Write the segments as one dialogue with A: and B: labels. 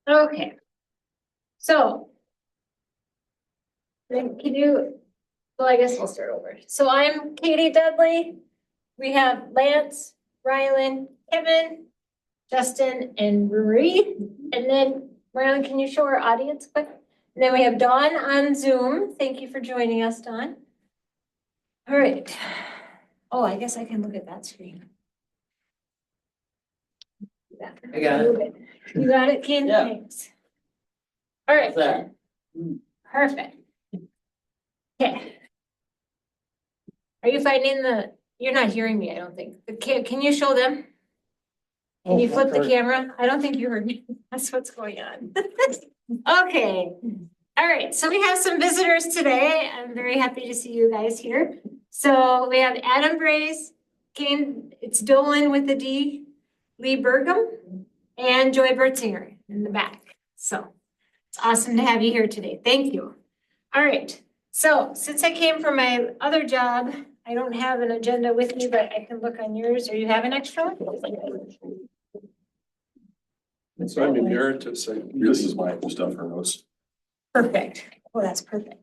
A: Okay. So. Then can you, well, I guess I'll start over. So I'm Katie Dudley. We have Lance, Rylan, Kevin, Justin, and Marie. And then Rylan, can you show our audience quick? And then we have Dawn on Zoom. Thank you for joining us, Dawn. All right. Oh, I guess I can look at that screen.
B: I got it.
A: You got it, Ken?
B: Yeah.
A: Thanks. All right.
B: There.
A: Perfect. Okay. Are you finding you're not hearing me, I don't think. Can you show them? Can you flip the camera? I don't think you heard me. That's what's going on. Okay. All right. So we have some visitors today. I'm very happy to see you guys here. So we have Adam Brace, it's Dolan with the D, Lee Burgum, and Joy Bertzinger in the back. So it's awesome to have you here today. Thank you. All right. So since I came from my other job, I don't have an agenda with me, but I can look on yours. Or you have an extra one?
C: So I'm emeritus.
D: This is my stuff for notes.
A: Perfect. Oh, that's perfect.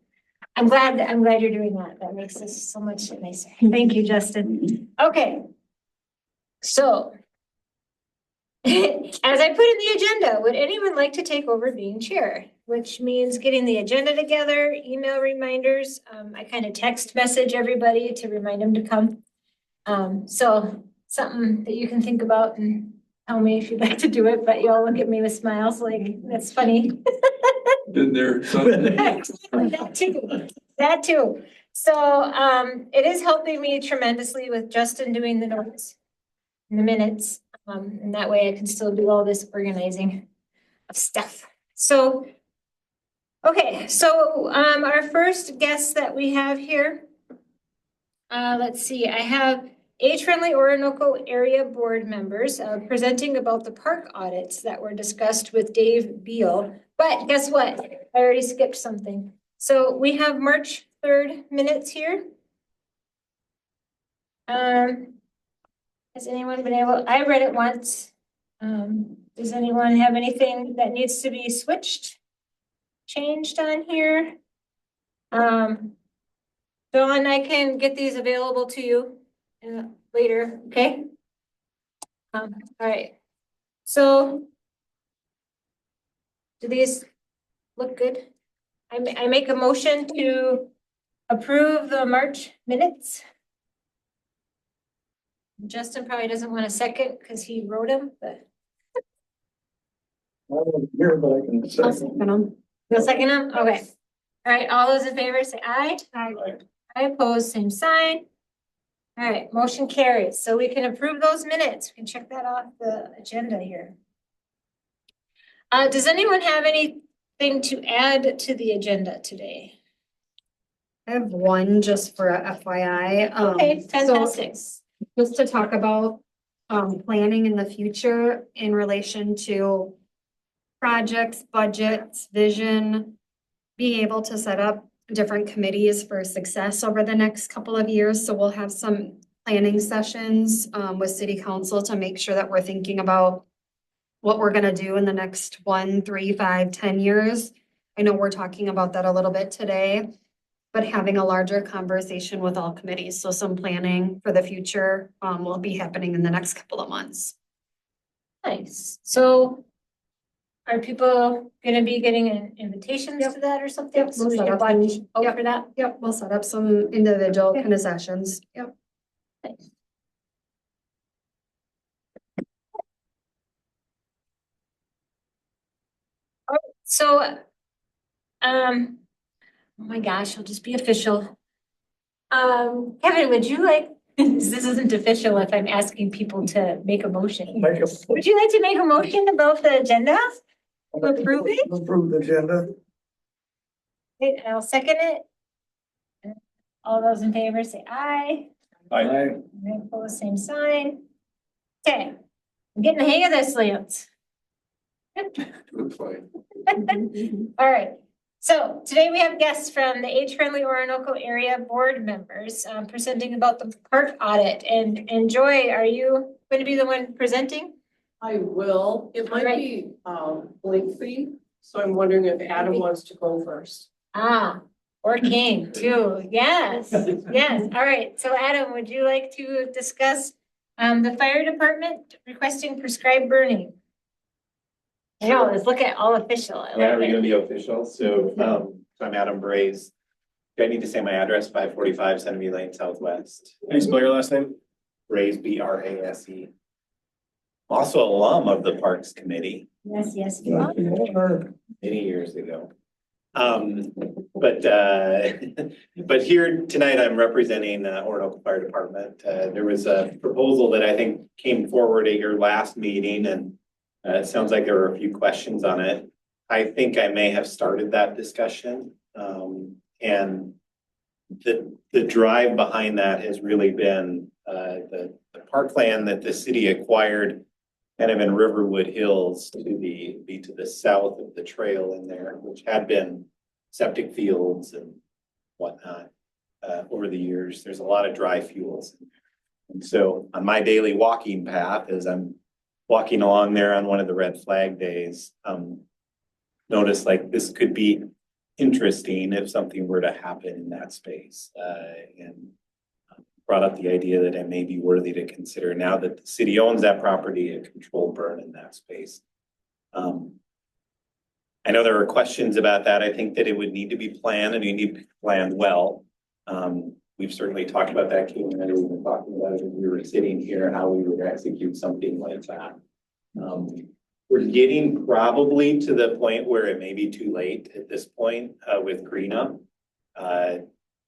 A: I'm glad you're doing that. That makes this so much nicer. Thank you, Justin. Okay. So as I put in the agenda, would anyone like to take over being chair? Which means getting the agenda together, email reminders. I kind of text message everybody to remind them to come. So something that you can think about and tell me if you'd like to do it, but you'll look at me with smiles like, that's funny.
C: Been there.
A: That too. So it is helping me tremendously with Justin doing the notes and the minutes. And that way I can still do all this organizing of stuff. So, okay, so our first guest that we have here, let's see, I have Age-Friendly Orinoco Area Board members presenting about the park audits that were discussed with Dave Beal. But guess what? I already skipped something. So we have March 3rd minutes here. Has anyone been able, I read it once. Does anyone have anything that needs to be switched, changed on here? Dawn, I can get these available to you later, okay? All right. So do these look good? I make a motion to approve the March minutes. Justin probably doesn't want a second because he wrote them, but.
C: I wasn't here, but I can
A: I'll
C: say.
A: second them. You'll second them? Okay. All right, all those in favor say aye.
C: Aye.
A: I oppose, same sign. All right, motion carries. So we can approve those minutes. We can check that off the agenda here. Does anyone have anything to add to the agenda today?
E: I have one just for a FYI.
A: Okay, fantastic.
E: Just to talk about planning in the future in relation to projects, budgets, vision, being able to set up different committees for success over the next couple of years. So we'll have some planning sessions with city council to make sure that we're thinking about what we're gonna do in the next 1, 3, 5, 10 years. I know we're talking about that a little bit today, but having a larger conversation with all committees. So some planning for the future will be happening in the next couple of months.
A: Nice. So are people gonna be getting invitations to that or something?
E: Yep,
A: So
E: we'll
A: we
E: set
A: can
E: up
A: watch
E: some-
A: out
E: yep.
A: for that?
E: Yep, we'll set up some individual
A: Okay.
E: kind of sessions. Yep.
A: Nice. So, oh my gosh, I'll just be official. Kevin, would you like, this isn't official if I'm asking people to make a motion. Would you like to make a motion about the agenda? Approve it?
C: Approve the agenda.
A: Okay, I'll second it. All those in favor say aye.
C: Aye.
A: Opposed, same sign. Okay, I'm getting the hang of this, Lance.
C: Good fight.
A: All right, so today we have guests from the Age-Friendly Orinoco Area Board members presenting about the park audit. And Joy, are you going to be the one presenting?
B: I will. It might
A: Alright.
B: be, lengthy, so I'm wondering if Adam wants to go first.
A: Or King too. Yes, yes. All right. So Adam, would you like to discuss the fire department requesting prescribed burning? I know, let's look at all official. I
F: Yeah,
A: like
F: we're
A: it.
F: gonna be official, so, I'm Adam Braze. Do I need to say my address, 545 Centerview Lane Southwest?
D: Can you spell your last name?
F: Braze, Brase. Also alum of the Parks Committee
A: Yes, yes, you are.
F: many years ago. But here tonight, I'm representing Orinoco Fire Department. There was a proposal that I think came forward at your last meeting, and it sounds like there were a few questions on it. I think I may have started that discussion. And the drive behind that has really been the parkland that the city acquired kind of in Riverwood Hills to the south of the trail in there, which had been septic fields and whatnot over the years. There's a lot of dry fuels. And so on my daily walking path, as I'm walking along there on one of the red flag days, notice like this could be interesting if something were to happen in that space. And brought up the idea that it may be worthy to consider now that the city owns that property, a controlled burn in that space. I know there were questions about that. I think that it would need to be planned and you need to be planned well. We've certainly talked about that, Kate, and we've been talking about it when we were sitting here, how we would execute something like that. We're getting probably to the point where it may be too late at this point with green up.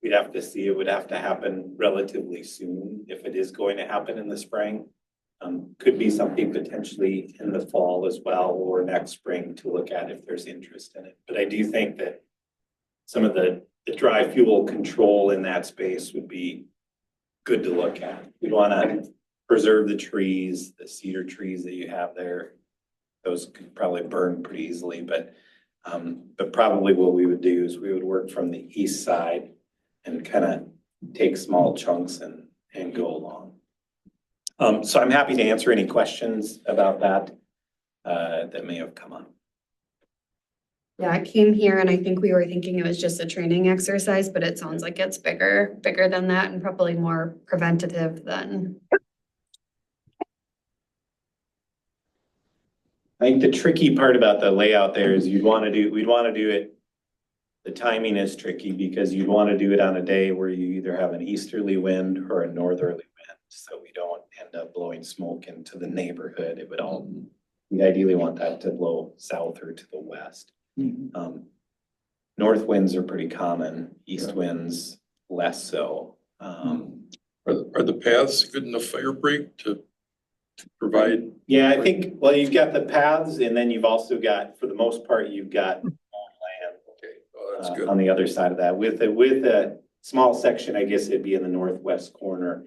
F: We'd have to see, it would have to happen relatively soon if it is going to happen in the spring. Could be something potentially in the fall as well, or next spring to look at if there's interest in it. But I do think that some of the dry fuel control in that space would be good to look at. We'd want to preserve the trees, the cedar trees that you have there. Those could probably burn pretty easily, but probably what we would do is we would work from the east side and kind of take small chunks and go along. So I'm happy to answer any questions about that that may have come up.
E: Yeah, I came here and I think we were thinking it was just a training exercise, but it sounds like it's bigger than that and probably more preventative than.
F: I think the tricky part about the layout there is we'd want to do it. The timing is tricky because you'd want to do it on a day where you either have an easterly wind or a northerly wind. So we don't end up blowing smoke into the neighborhood. It would all, we ideally want that to blow south or to the west. North winds are pretty common, east winds less so.
G: Are the paths good enough fire break to provide?
F: Yeah, I think, well, you've got the paths and then you've also got, for the most part, you've got land.
G: Okay, well, that's good.
F: On the other side of that, with a small section, I guess it'd be in the northwest corner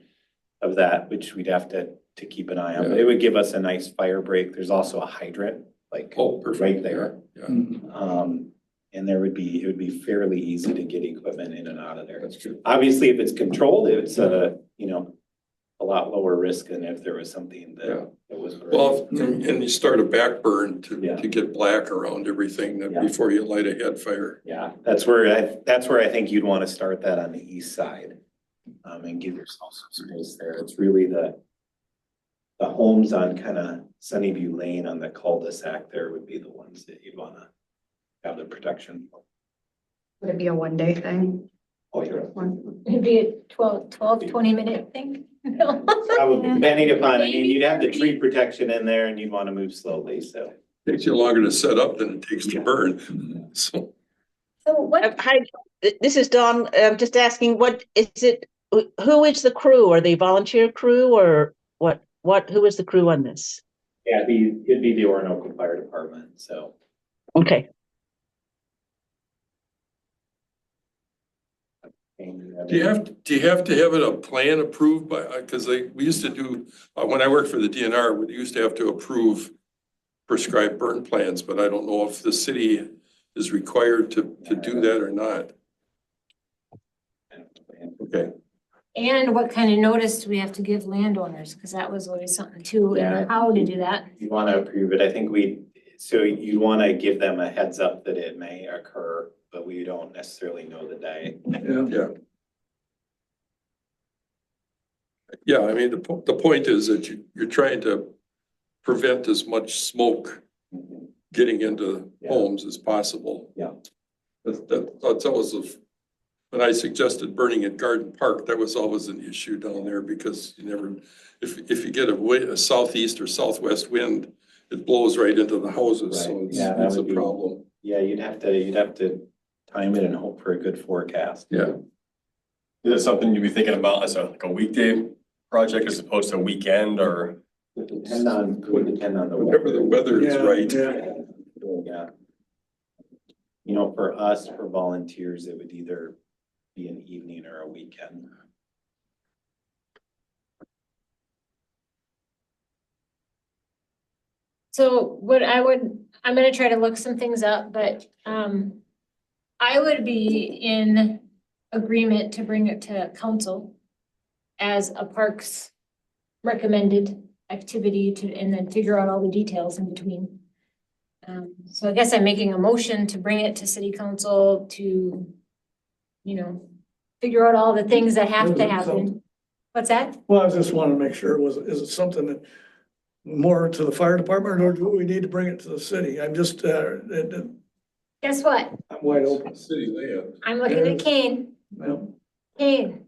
F: of that, which we'd have to keep an eye on. But it would give us a nice fire break. There's also a hydrant, like right there.
G: Yeah.
F: And it would be fairly easy to get equipment in and out of there.
G: That's good.
F: Obviously, if it's controlled, it's a lot lower risk than if there was something that was.
G: Well, and you start a back burn to
F: Yeah.
G: get black around everything
F: Yeah.
G: before you light a head fire.
F: Yeah, that's where I think you'd want to start that on the east side. And give yourself some space there. It's really the homes on kind of Sunnyview Lane on the cul-de-sac there would be the ones that you'd want to have the protection for.
E: Would it be a 1-day thing?
F: Oh, yeah.
A: It'd be a 20-minute thing.
F: Probably, depending upon, I mean, you'd have the tree protection in there and you'd want to move slowly, so.
G: Takes you longer to set up than it takes to burn. So
A: So what,
H: Hi, this is Dawn. I'm just asking, what is it? Who is the crew? Are they volunteer crew or what? Who is the crew on this?
F: Yeah, it'd be the Orinoco Fire Department, so.
H: Okay.
G: do you have to have a plan approved by, because we used to do, when I worked for the DNR, we used to have to approve prescribed burn plans, but I don't know if the city is required to do that or not. Okay.
A: And what kind of notice do we have to give landowners? Because that was always something too,
F: Yeah.
A: and how to do that.
F: You want to approve it, I think so you want to give them a heads up that it may occur, but we don't necessarily know the day.
G: Yeah. Yeah, I mean, the point is that you're trying to prevent as much smoke getting into
F: Yeah.
G: homes as possible.
F: Yeah.
G: That's always when I suggested burning at Garden Park, that was always an issue down there because you never, if you get a southeast or southwest wind, it blows right into the houses, so
F: Right. Yeah, that
G: it's a
F: would be-
G: problem.
F: Yeah, you'd have to time it and hope for a good forecast.
G: Yeah,
D: Is that something you'd be thinking about as like a weekday project as opposed to a weekend or?
F: Would depend on the
G: whenever the weather is
C: Yeah,
G: right.
C: yeah.
F: Yeah. You know, for us, for volunteers, it would either be an evening or a weekend.
A: So I'm gonna try to look some things up, but, I would be in agreement to bring it to council as a parks recommended activity and then figure out all the details in between. So I guess I'm making a motion to bring it to city council to, figure out all the things that have to happen. What's that?
C: Well, I just wanted to make sure, is it something that more to the fire department or do we need to bring it to the city? I'm just,
A: Guess what?
C: I'm wide open.
G: City land.
A: I'm looking at Kane.
C: Well,
A: Kane,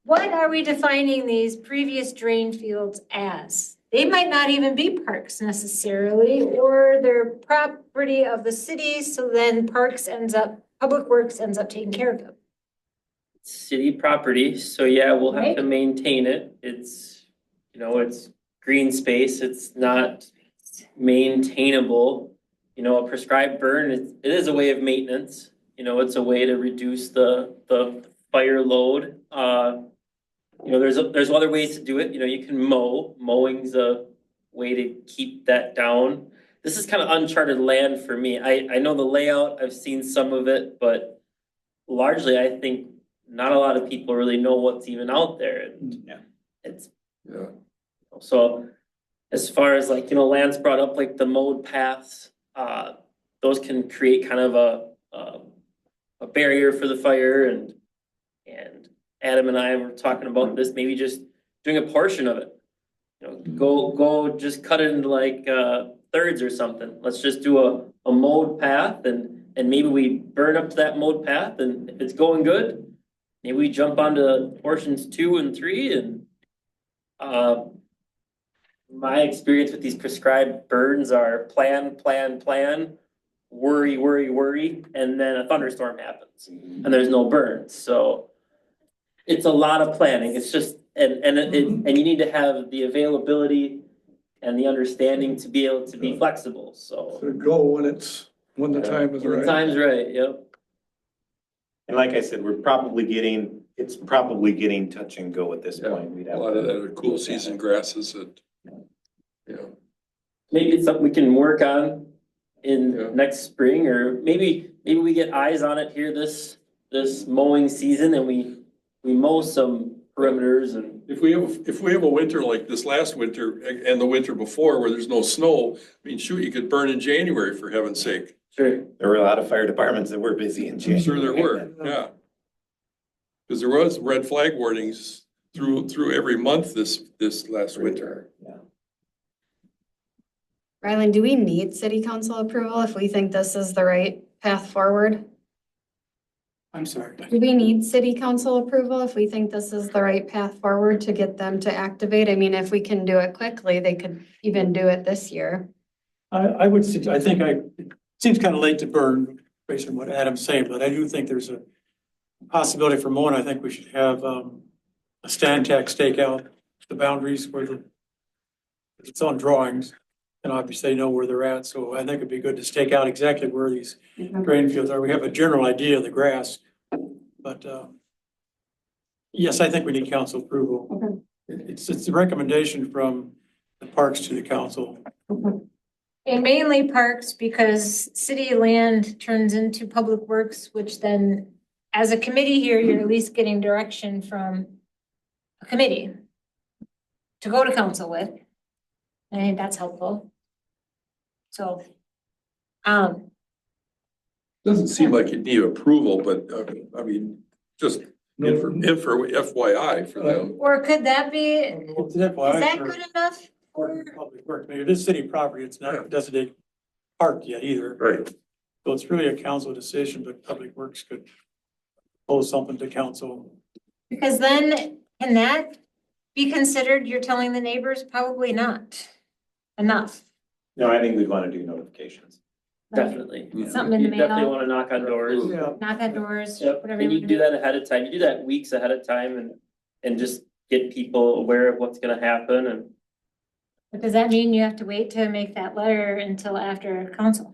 A: what are we defining these previous drain fields as? They might not even be parks necessarily, or they're property of the city, so then Public Works ends up taking care of them.
I: City property, so yeah, we'll have to
A: Right.
I: maintain it. It's, it's green space, it's not maintainable. A prescribed burn, it is a way of maintenance, it's a way to reduce the fire load. There's other ways to do it, you can mowing's a way to keep that down. This is kind of uncharted land for me. I know the layout, I've seen some of it, but largely I think not a lot of people really know what's even out there. And
F: Yeah.
I: It's,
G: Yeah,
I: so as far as Lance brought up like the mowed paths, those can create kind of a barrier for the fire and Adam and I were talking about this, maybe just doing a portion of it. Go just cut it into thirds or something. Let's just do a mowed path and maybe we burn up to that mowed path and if it's going good, maybe we jump onto portions 2 and 3 and my experience with these prescribed burns are plan, worry, and then a thunderstorm happens and there's no burns. So it's a lot of planning. It's just, and you need to have the availability and the understanding to be able to be flexible. So
C: to go when the time is
I: when the
C: right.
I: time's right, yep.
F: And like I said, it's probably getting touch and go at this
G: Yeah.
F: point. We'd
G: a
F: have
G: lot of
F: to-
G: that are cool season grasses that,
I: Maybe it's something we can work on
G: Yeah.
I: in next spring, or maybe we get eyes on it here this mowing season and we mow some perimeters and.
G: If we have a winter like this last winter and the winter before where there's no snow, I mean, shoot, you could burn in January for heaven's sake.
I: Sure.
F: There were a lot of fire departments that were busy in
G: I'm
F: January.
G: sure there were, yeah. Because there was red flag warnings through every month this last winter.
F: Yeah.
E: Ryland, do we need city council approval if we think this is the right path forward?
C: I'm sorry.
E: Do we need city council approval if we think this is the right path forward to get them to activate? I mean, if we can do it quickly, they could even do it this year.
J: I would, it seems kind of late to burn based on what Adam's saying, but I do think there's a possibility for more, and I think we should have a stand tax stake out the boundaries where it's on drawings, and obviously they know where they're at, so I think it'd be good to stake out exactly where these drain fields are. We have a general idea of the grass, but yes, I think we need council approval. It's a recommendation from the parks to the council.
A: And mainly parks because city land turns into Public Works, which then as a committee here, you're at least getting direction from a committee to go to council with. I think that's helpful. So,
G: Doesn't seem like you need approval, but I mean, just FYI for them.
A: or could that be,
J: It's
A: is
J: FYI
A: that
J: for-
A: good enough?
J: for public works. Maybe this city property, it's not designated park yet either.
G: Right.
J: So it's really a council decision, but public works could pose something to council.
A: Because then, can that be considered, you're telling the neighbors? Probably not enough.
F: No, I think we'd want to do notifications.
I: Definitely.
A: Something in the
I: You definitely
A: mail,
I: wanna knock on doors.
C: Yeah,
A: knock on doors,
I: Yep,
A: whatever.
I: and
A: you
I: you do
A: wanna
I: that ahead of time, you do that weeks ahead of time and just get people aware of what's gonna happen and.
A: But does that mean you have to wait to make that letter until after council?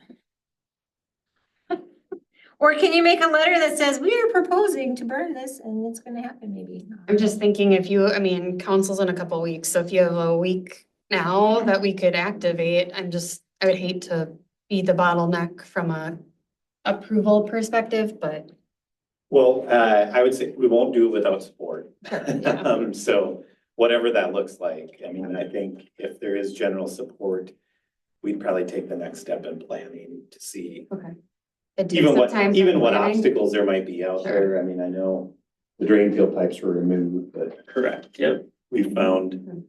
A: Or can you make a letter that says, we are proposing to burn this and it's gonna happen maybe?
E: I'm just thinking if you, I mean, council's in a couple weeks, so if you have a week now that we could activate, I would hate to be the bottleneck from a approval perspective, but.
F: Well, I would say we won't do it without support.
E: Yeah.
F: So whatever that looks like, I mean, I think if there is general support, we'd probably take the next step in planning to see
E: Okay. It takes
F: even
E: some
F: what,
E: time for
F: even what
E: planning.
F: obstacles there might be out there. I mean, I know the drain field pipes were removed, but
I: Correct, yep.
F: we found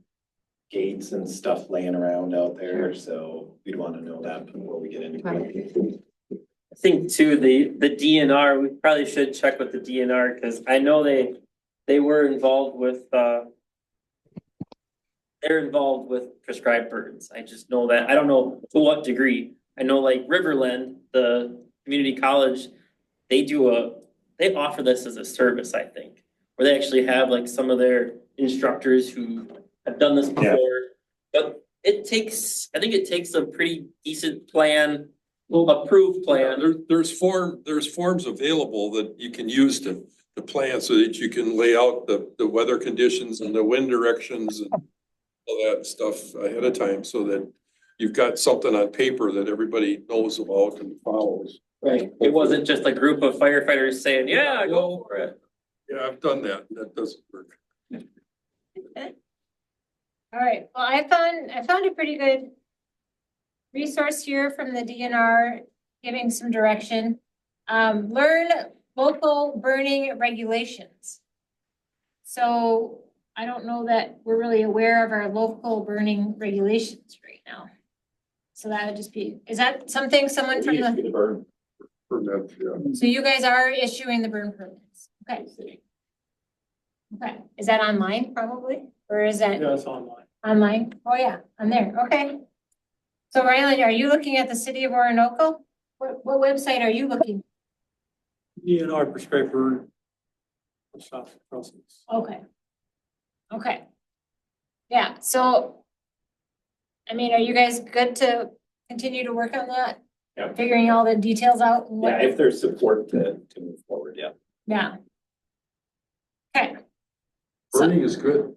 F: gates and stuff laying around out there, so we'd want to know that before we get into it.
I: I think too, the DNR, we probably should check with the DNR, cause I know they were involved with, they're involved with prescribed burdens. I just know that. I don't know to what degree. I know like Riverland, the community college, they offer this as a service, I think. Where they actually have like some of their instructors who have done this
F: Yeah.
I: before. But I think it takes a pretty decent plan, approved plan.
G: There's forms available that you can use to plan so that you can lay out the weather conditions and the wind directions and all that stuff ahead of time so that you've got something on paper that everybody knows about and follows.
I: Right. It wasn't just a group of firefighters saying, yeah, go for it.
G: Yeah, I've done that. That doesn't work.
A: All right, well, I found a pretty good resource here from the DNR giving some direction. Learn local burning regulations. So I don't know that we're really aware of our local burning regulations right now. So that would just be, is that something someone from the,
F: The burn.
G: For that, yeah.
A: so you guys are issuing the burn permits? Okay. Okay, is that online probably, or is that?
J: Yeah, it's online.
A: Online? Oh, yeah, I'm there. Okay. So Ryland, are you looking at the city of Orinoco? What website are you looking?
J: DNR prescribed burn. South crossings.
A: Okay. Okay. Yeah, so, I mean, are you guys good to continue to work on that?
F: Yeah.
A: Figuring all the details out? and what-
F: Yeah, if there's support to move forward, yeah.
A: Yeah. Okay. So,
G: Burning is good.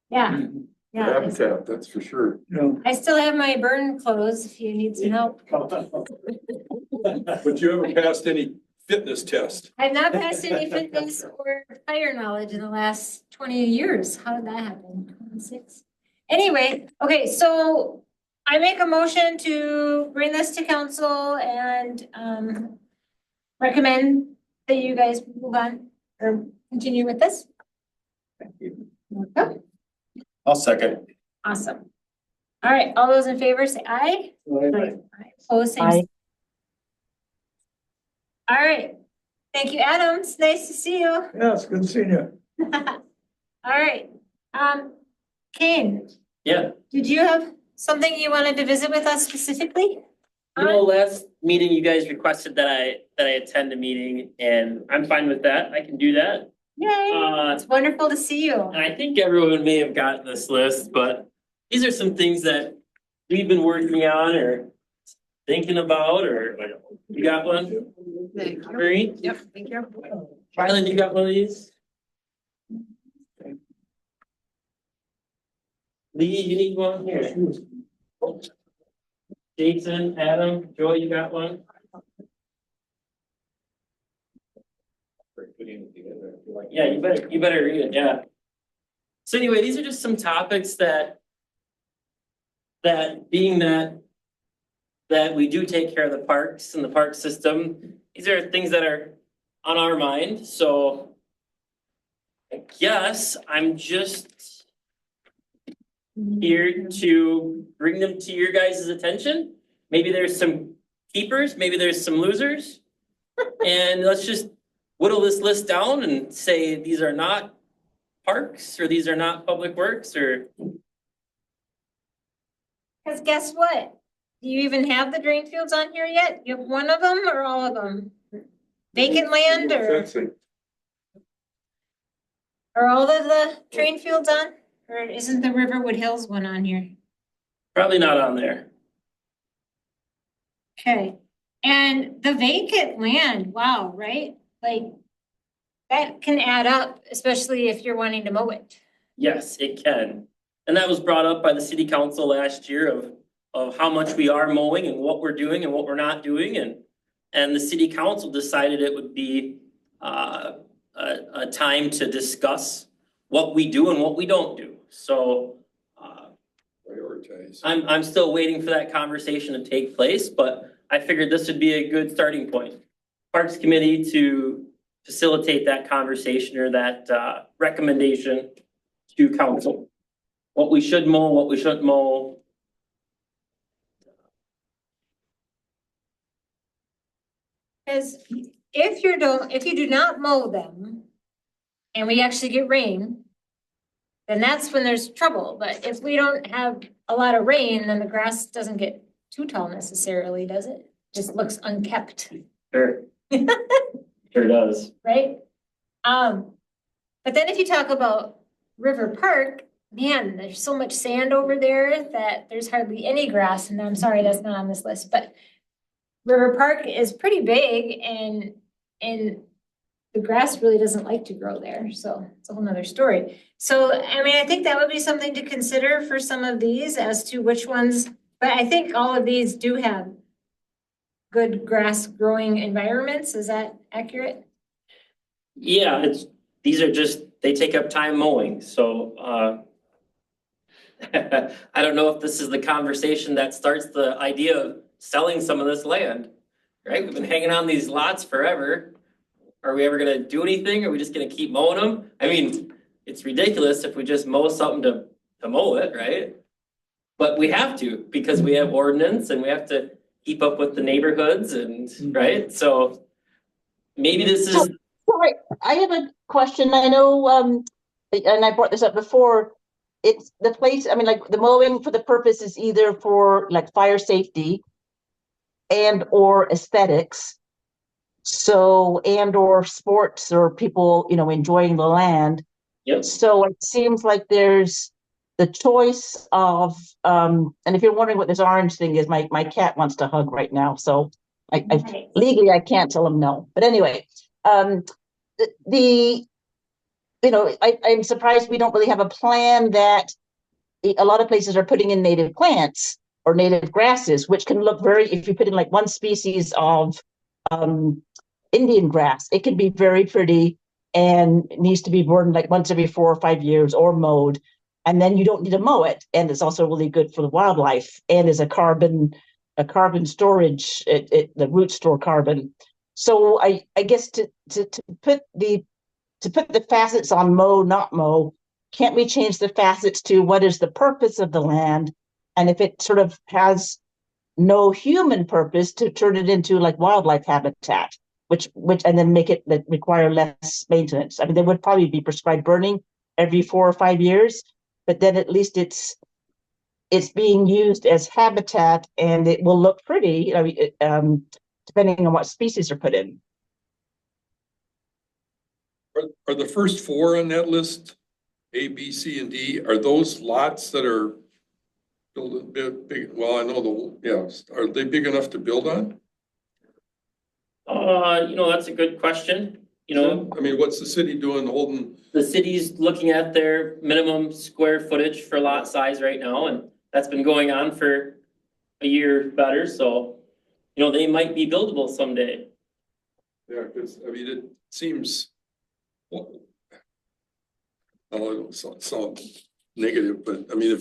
A: yeah,
G: For
A: yeah.
G: habitat, that's for sure.
C: yeah.
A: I still have my burn clothes if you need some help.
G: But you haven't passed any fitness test.
A: I've not passed any fitness or fire knowledge in the last 20 years. How did that happen? 26? Anyway, okay, so I make a motion to bring this to council and recommend that you guys move on or continue with this. Okay,
D: I'll second.
A: awesome. All right, all those in favor say aye. Aye. Opposed, same.
H: Aye.
A: All right, thank you, Adam. It's nice to see you.
C: Yeah, it's good seeing you.
A: All right, Kane,
I: Yeah.
A: did you have something you wanted to visit with us specifically?
I: You know, last meeting you guys requested that I attend a meeting and I'm fine with that. I can do that.
A: Yay, it's wonderful to see you.
I: And I think everyone may have gotten this list, but these are some things that we've been working on or thinking about, or you got one? Marie?
E: Yep, thank you.
I: Ryland, you got one of these? Lee, you need one here? Jason, Adam, Joy, you got one? like, yeah, you better read it, yeah. So anyway, these are just some topics that being that we do take care of the parks and the park system, these are things that are on our mind, so I guess I'm just here to bring them to your guys' attention. Maybe there's some keepers, maybe there's some losers. And let's just whittle this list down and say these are not parks, or these are not public works, or
A: Cause guess what? Do you even have the drain fields on here yet? You have one of them or all of them? Vacant land or all of the drain fields on? Or isn't the Riverwood Hills one on here?
I: probably not on there.
A: Okay, and the vacant land, wow, right? Like, that can add up, especially if you're wanting to mow it.
I: Yes, it can. And that was brought up by the city council last year of how much we are mowing and what we're doing and what we're not doing. And the city council decided it would be a time to discuss what we do and what we don't do. So
G: Prioritize.
I: I'm still waiting for that conversation to take place, but I figured this would be a good starting point. Parks Committee to facilitate that conversation or that recommendation to council. What we should mow, what we shouldn't mow.
A: Cause if you do not mow them and we actually get rain, then that's when there's trouble. But if we don't have a lot of rain, then the grass doesn't get too tall necessarily, does it? Just looks unkept.
I: Sure. Sure does.
A: Right? But then if you talk about River Park, man, there's so much sand over there that there's hardly any grass, and I'm sorry, that's not on this list, but River Park is pretty big and the grass really doesn't like to grow there, so it's a whole nother story. So, I mean, I think that would be something to consider for some of these as to which ones, but I think all of these do have good grass growing environments. Is that accurate?
I: Yeah, these are just, they take up time mowing, so I don't know if this is the conversation that starts the idea of selling some of this land, right? We've been hanging on these lots forever. Are we ever gonna do anything? Are we just gonna keep mowing them? I mean, it's ridiculous if we just mow something to mow it, right? But we have to, because we have ordinance and we have to keep up with the neighborhoods and, right? So maybe this is.
H: Sorry, I have a question. I know, and I brought this up before. It's the place, I mean, like the mowing for the purpose is either for like fire safety and or aesthetics. So, and or sports or people, enjoying the land.
I: Yep.
H: So it seems like there's the choice of, and if you're wondering what this orange thing is, my cat wants to hug right now. So I legally I can't tell him no. But anyway, I'm surprised we don't really have a plan that a lot of places are putting in native plants or native grasses, which can look very, if you put in like one species of Indian grass, it can be very pretty and needs to be born like once every 4 or 5 years or mowed. And then you don't need to mow it. And it's also really good for the wildlife and is a carbon storage, the roots store carbon. So I guess to put the facets on mow, not mow, can't we change the facets to what is the purpose of the land? And if it sort of has no human purpose, to turn it into like wildlife habitat, which and then make it that require less maintenance. I mean, there would probably be prescribed burning every 4 or 5 years, but then at least it's being used as habitat and it will look pretty, depending on what species are put in.
G: Are the first 4 on that list, A, B, C, and D, are those lots that are built a bit big? Well, I know are they big enough to build on?
I: That's a good question.
G: I mean, what's the city doing holding?
I: The city's looking at their minimum square footage for lot size right now, and that's been going on for a year better, so, they might be buildable someday.
G: Yeah, because, I mean, it seems Oh, it sounds negative, but I mean,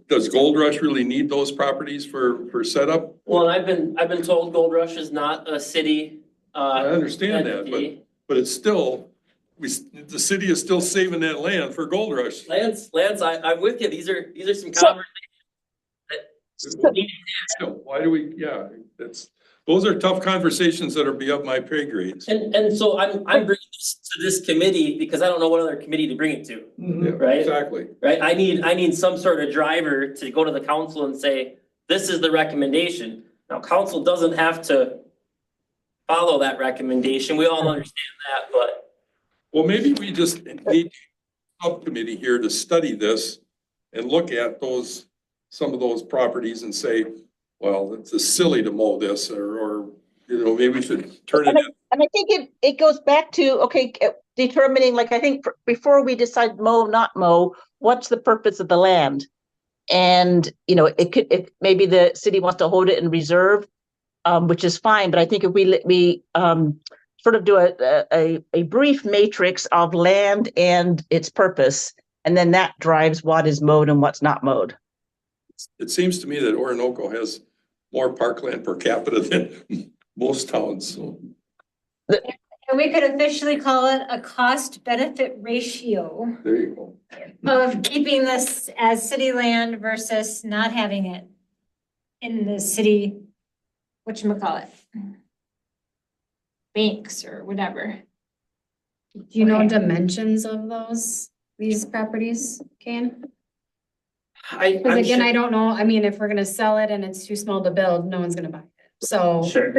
G: does Gold Rush really need those properties for setup?
I: Well, and I've been told Gold Rush is not a city,
G: I understand that,
I: entity.
G: but it's still, the city is still saving that land for Gold Rush.
I: Lance, I'm with you. These are some
H: So-
I: conversations that need
G: So why do we, yeah, those are tough conversations that are beyond my pay grades.
I: And so I'm bringing this to this committee because I don't know what other committee to bring it to,
G: Yeah,
I: right?
G: exactly.
I: right? I need some sort of driver to go to the council and say, this is the recommendation. Now, council doesn't have to follow that recommendation. We all understand that, but
G: Well, maybe we just need a subcommittee here to study this and look at some of those properties and say, well, it's silly to mow this, or, maybe we should turn it in.
H: And I think it goes back to, okay, determining, like, I think before we decide mow, not mow, what's the purpose of the land? And, if maybe the city wants to hold it in reserve, which is fine, but I think if we sort of do a brief matrix of land and its purpose, and then that drives what is mowed and what's not mowed.
G: It seems to me that Orinoco has more parkland per capita than most towns, so.
A: And we could officially call it a cost benefit ratio
G: There you go.
A: of keeping this as city land versus not having it in the city, whatchamacallit, banks or whatever.
E: Do you know
A: Okay.
E: dimensions of these properties, Kane?
I: I'm
E: Cause again,
I: sure-
E: I don't know, I mean, if we're gonna sell it and it's too small to build, no one's gonna buy it, so.
I: Sure.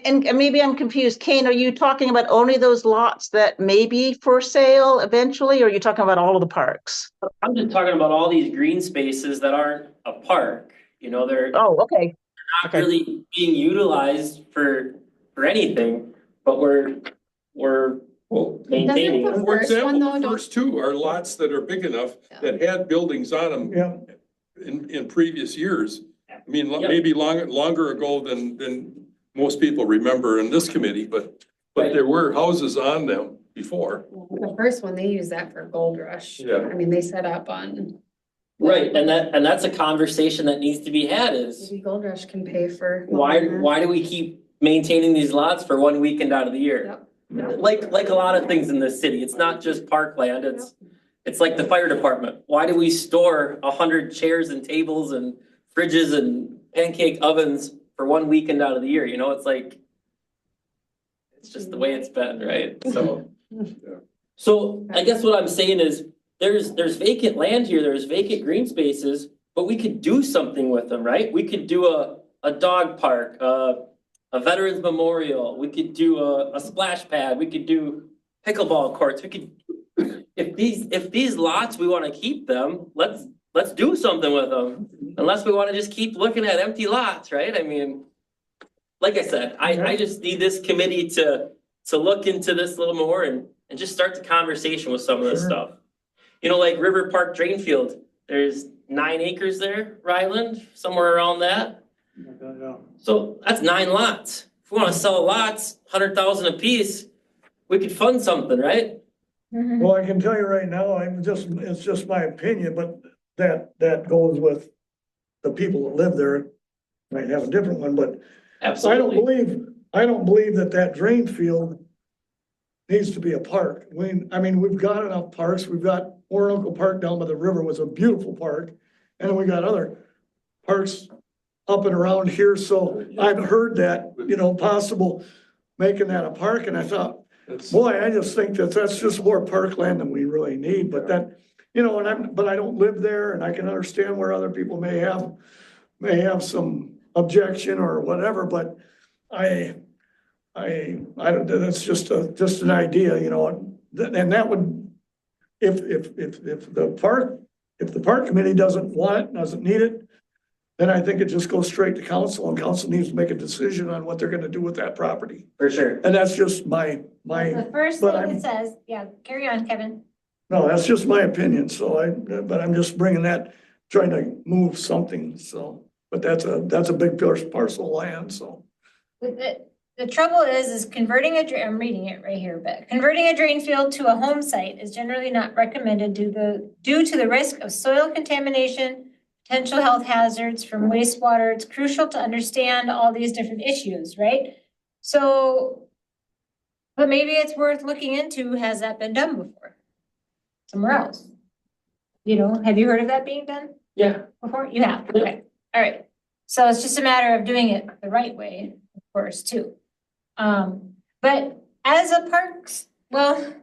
H: And maybe I'm confused. Kane, are you talking about only those lots that may be for sale eventually, or are you talking about all of the parks?
I: I'm just talking about all these green spaces that aren't a park, they're
H: Oh, okay.
I: not
H: okay.
I: really being utilized for anything, but we're
G: Well,
I: maintaining.
E: the
I: them.
G: for
E: first one,
G: example,
E: though,
G: the
E: don't-
G: first two are lots that are big enough that had buildings on them
C: Yeah,
G: in previous years. I mean,
I: Yep.
G: maybe longer ago than most people remember in this committee, but
I: Right.
G: there were houses on them before.
E: The first one, they used that for Gold Rush.
G: Yeah.
E: I mean, they set up on,
I: Right, and that's a conversation that needs to be had is
E: maybe Gold Rush can pay for.
I: why do we keep maintaining these lots for one weekend out of the year?
E: Yep.
I: Like a lot of things in this city, it's not just parkland, it's like the fire department. Why do we store 100 chairs and tables and fridges and pancake ovens for one weekend out of the year? It's like, it's just the way it's been, right? So I guess what I'm saying is there's vacant land here, there's vacant green spaces, but we could do something with them, right? We could do a dog park, a veterans memorial, we could do a splash pad, we could do pickleball courts, if these lots, we wanna keep them, let's do something with them. Unless we wanna just keep looking at empty lots, right? I mean, like I said, I just need this committee to look into this a little more and just start the conversation with some of this
C: Sure.
I: stuff. Like River Park Drain Field, there's 9 acres there, Ryland, somewhere around that. So that's 9 lots. If we wanna sell lots, 100,000 apiece, we could fund something, right?
C: well, I can tell you right now, it's just my opinion, but that goes with the people that live there. Might have a different one, but
I: Absolutely.
C: I don't believe that drain field needs to be a park. I mean, we've got enough parks. We've got Orinoco Park down by the river was a beautiful park. And then we got other parks up and around here. So I've heard that, possible making that a park. And I thought, boy, I just think that's just more parkland than we really need. But that, but I don't live there and I can understand where other people may have some objection or whatever, but I don't, that's just an idea, and that would, if the park committee doesn't want it, doesn't need it, then I think it just goes straight to council and council needs to make a decision on what they're gonna do with that property.
I: For sure.
C: And that's just my,
A: The first
C: but
A: thing
C: I'm-
A: it says, yeah, carry on, Kevin.
C: no, that's just my opinion. So but I'm just bringing that, trying to move something, so. But that's a big parcel of land, so.
A: With it, the trouble is converting I'm reading it right here, but converting a drain field to a home site is generally not recommended due to the risk of soil contamination, potential health hazards from wastewater. It's crucial to understand all these different issues, right? So, but maybe it's worth looking into, has that been done before? Somewhere else? You know, have you heard of that being done
I: Yeah.
A: before? You have, okay, all right. So it's just a matter of doing it the right way, of course, too. But as a parks, well,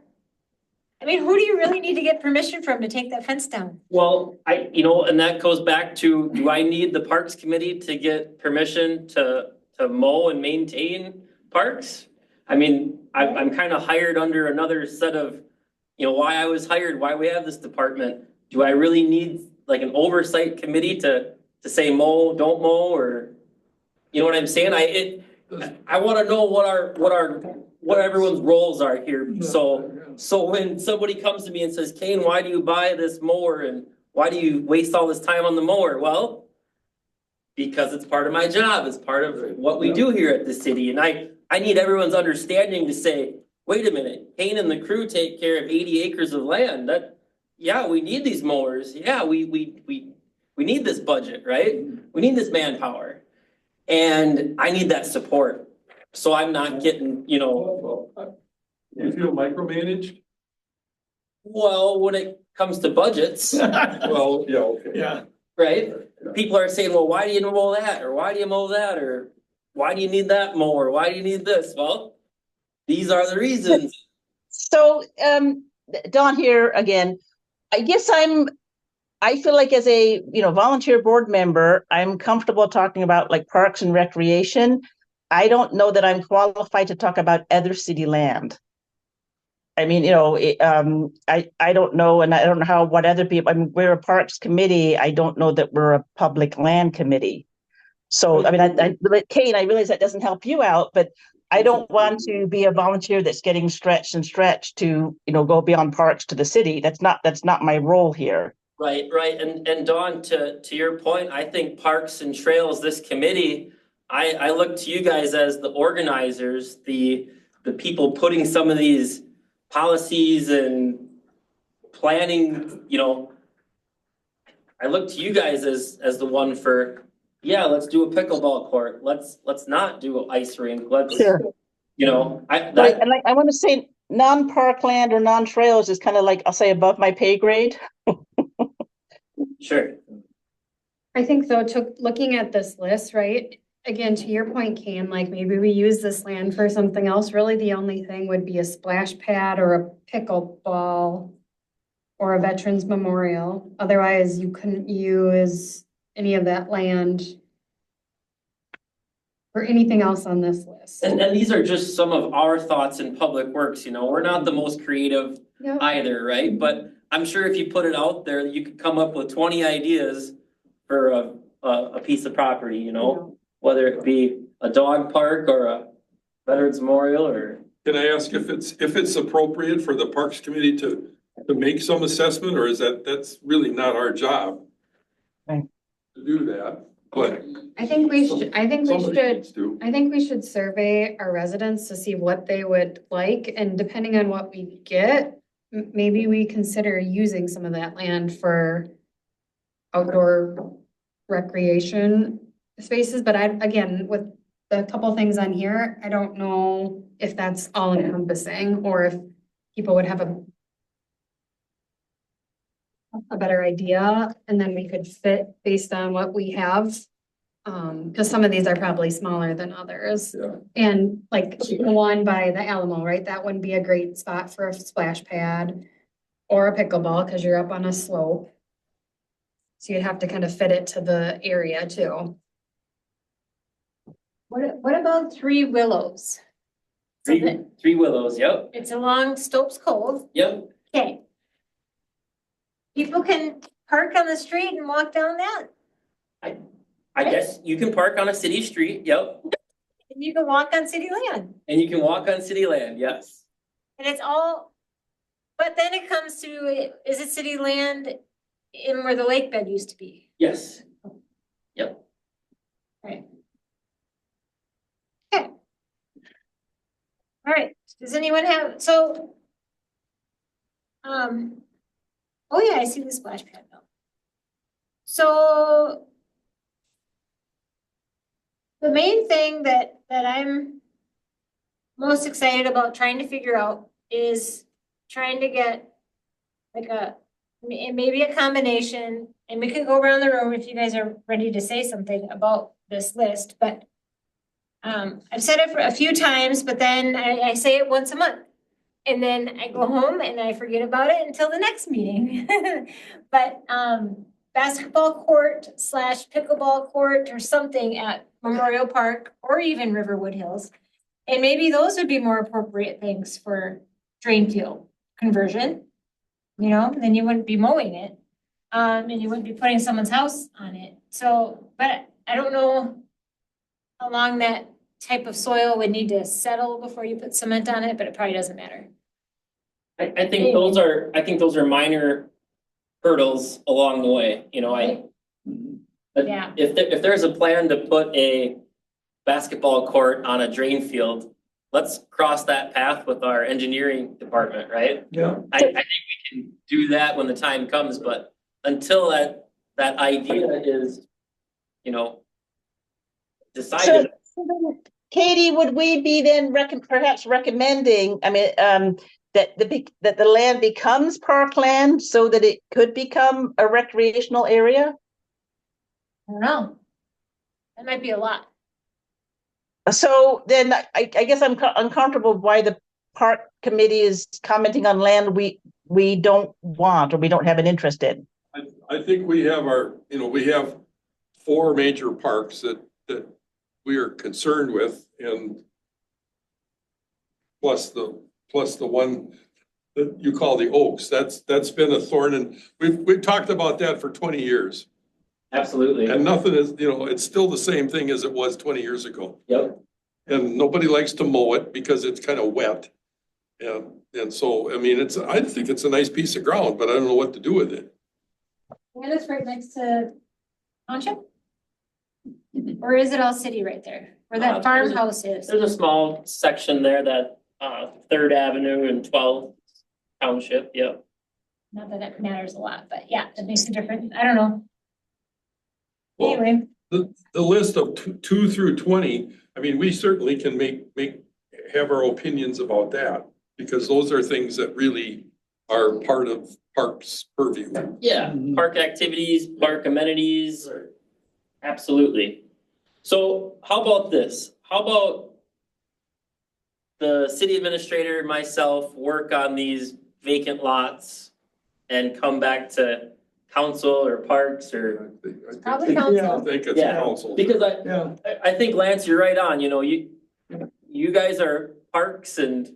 A: I mean, who do you really need to get permission from to take that fence down?
I: Well, and that goes back to, do I need the Parks Committee to get permission to mow and maintain parks? I mean, I'm kind of hired under another set of, why I was hired, why we have this department. Do I really need like an oversight committee to say mow, don't mow, or, you know what I'm saying? I want to know what everyone's roles are here. So when somebody comes to me and says, Kane, why do you buy this mower and why do you waste all this time on the mower? Well, because it's part of my job. It's part of what we do here at the city. And I need everyone's understanding to say, wait a minute, Kane and the crew take care of 80 acres of land. Yeah, we need these mowers. Yeah, we need this budget, right? We need this manpower. And I need that support. So I'm not getting,
G: You feel micromanaged?
I: well, when it comes to budgets,
G: Well, yeah, okay.
C: Yeah.
I: right? People are saying, well, why do you mow that? Or why do you mow that? Or why do you need that mower? Why do you need this? Well, these are the reasons.
H: So, Dawn here again. I guess I feel like as a, volunteer board member, I'm comfortable talking about like parks and recreation. I don't know that I'm qualified to talk about other city land. I mean, I don't know, and I don't know what other people, I mean, we're a parks committee. I don't know that we're a public land committee. So, I mean, Kate, I realize that doesn't help you out, but I don't want to be a volunteer that's getting stretched to, go beyond parks to the city. That's not my role here.
I: Right. And Dawn, to your point, I think Parks and Trails, this committee, I look to you guys as the organizers, the people putting some of these policies and planning, I look to you guys as the one for, yeah, let's do a pickleball court. Let's not do an ice rink.
H: Sure.
I: Right,
H: and like I want to say non-parkland or non-trails is kind of like, I'll say above my pay grade.
I: Sure.
E: I think though, looking at this list, right? Again, to your point, Cam, like maybe we use this land for something else. Really, the only thing would be a splash pad or a pickleball or a veterans memorial. Otherwise, you couldn't use any of that land for anything else on this list.
I: And these are just some of our thoughts in public works, we're not the most creative
E: Yeah.
I: either, right? But I'm sure if you put it out there, you could come up with 20 ideas for a piece of property, whether it be a dog park or a veterans memorial or.
G: Can I ask if it's appropriate for the Parks Committee to make some assessment, or is that's really not our job?
H: Right.
G: To do that, but
E: I think we should,
G: somebody needs to.
E: I think we should survey our residents to see what they would like, and depending on what we get, maybe we consider using some of that land for outdoor recreation spaces, but again, with the couple things on here, I don't know if that's all encompassing or if people would have a better idea, and then we could fit based on what we have. Because some of these are probably smaller than others.
G: Yeah.
E: And like the one by the Alamo, right? That wouldn't be a great spot for a splash pad or a pickleball because you're up on a slope. So you'd have to kind of fit it to the area too.
A: What about Three Willows? So
I: Three Willows, yep,
A: it's along Stopes Cove,
I: yep.
A: okay. People can park on the street and walk down that,
I: I guess you can park on a city street, yep,
A: and you can walk on city land,
I: and you can walk on city land, yes.
A: and it's all. But then it comes to, is it city land in where the lake bed used to be?
I: Yes. Yep.
A: Right. Okay. right, does anyone have, so. Oh yeah, I see the splash pad now. So. The main thing that I'm most excited about trying to figure out is trying to get like maybe a combination, and we could go around the room if you guys are ready to say something about this list, but I've said it for a few times, but then I say it once a month. And then I go home and I forget about it until the next meeting. But basketball court / pickleball court or something at Memorial Park or even Riverwood Hills. And maybe those would be more appropriate things for drain field conversion. You know, then you wouldn't be mowing it. And you wouldn't be putting someone's house on it. So, but I don't know how long that type of soil would need to settle before you put cement on it, but it probably doesn't matter.
I: I think those are minor hurdles along the way, you know,
A: Yeah.
I: if there's a plan to put a basketball court on a drain field, let's cross that path with our engineering department, right?
C: Yeah.
I: I think we can do that when the time comes, but until that idea is, you know, decided.
H: So, Katie, would we be then perhaps recommending, I mean, that the land becomes parkland so that it could become a recreational area?
A: I don't know. That might be a lot.
H: So then I guess I'm uncomfortable why the park committee is commenting on land we don't want or we don't have an interest in.
G: I think we have we have 4 major parks that we are concerned with, and plus the one that you call the Oaks. That's been a thorn, and we've talked about that for 20 years.
I: Absolutely.
G: And nothing is, it's still the same thing as it was 20 years ago.
I: Yep.
G: And nobody likes to mow it because it's kind of wet. And so, I mean, I think it's a nice piece of ground, but I don't know what to do with it.
A: And it's right next to township? Or is it all city right there? Where that farmhouse is?
I: There's a small section there that 3rd Avenue and 12th Township, yep.
A: Not that it matters a lot, but yeah, that makes a difference. I don't know.
G: Well,
A: Anyway,
G: the list of 2 through 20, I mean, we certainly can have our opinions about that, because those are things that really are part of parks purview.
I: Yeah, park activities, park amenities, absolutely. So how about this? How about the city administrator and myself work on these vacant lots and come back to council or parks or?
A: probably
G: I
A: council.
G: think it's
I: Yeah,
G: council.
I: because
C: Yeah.
I: I think Lance, you're right on, you guys are parks and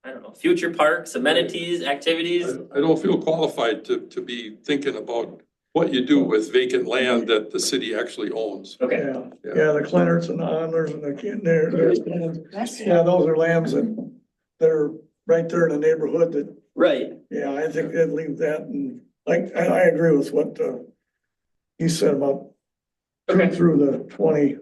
I: I don't know, future parks, amenities, activities.
G: I don't feel qualified to be thinking about what you do with vacant land that the city actually owns.
I: Okay,
C: Yeah, the Clennerts and the Onlers and yeah, those are lands that they're right there in the neighborhood that,
I: right.
C: yeah, I think they'd leave that, and like, I agree with what he said about
I: Okay.
C: through the 20.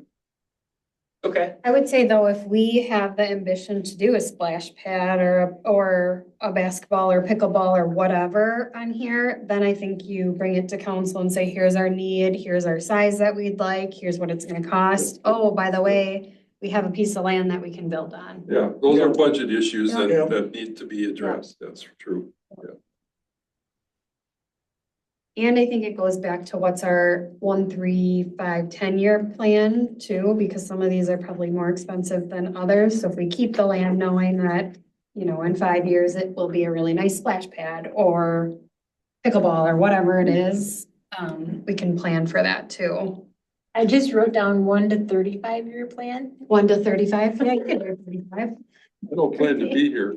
I: Okay.
E: I would say though, if we have the ambition to do a splash pad or a basketball or pickleball or whatever on here, then I think you bring it to council and say, here's our need, here's our size that we'd like, here's what it's gonna cost. Oh, by the way, we have a piece of land that we can build on.
G: Yeah, those are budget issues
C: Yeah.
G: that need to be addressed. That's true.
E: And I think it goes back to what's our 1, 3, 5, 10-year plan too, because some of these are probably more expensive than others. So if we keep the land knowing that, in 5 years, it will be a really nice splash pad or pickleball or whatever it is, we can plan for that too.
A: I just wrote down 1 to 35 year plan.
E: 1 to 35. Yeah, you could do 35.
G: I don't plan to be here.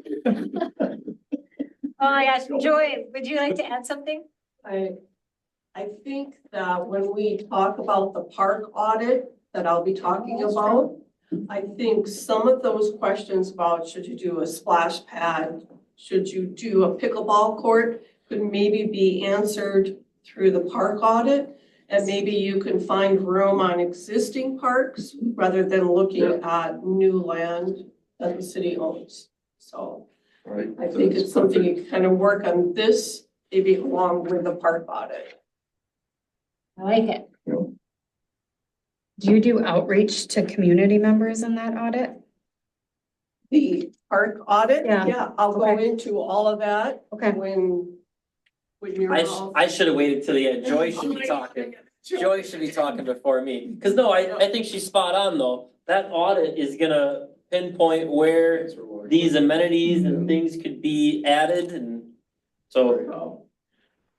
A: Oh my gosh, Joy, would you like to add something?
B: I think that when we talk about the park audit that I'll be talking about, I think some of those questions about should you do a splash pad, should you do a pickleball court, could maybe be answered through the park audit. And maybe you can find room on existing parks rather than looking at new land that the city owns. So
G: Right.
B: I think it's something you can kind of work on this, maybe along with the park audit.
A: I like it.
E: Do you do outreach to community members in that audit?
B: The park audit,
E: Yeah.
B: yeah, I'll go
E: Okay.
B: into all of that
E: Okay.
B: when you're all.
I: I should have waited till the end. Joy should be talking. Joy should be talking before me. Cause no, I think she's spot on though. That audit is gonna pinpoint where these amenities and things could be added and so.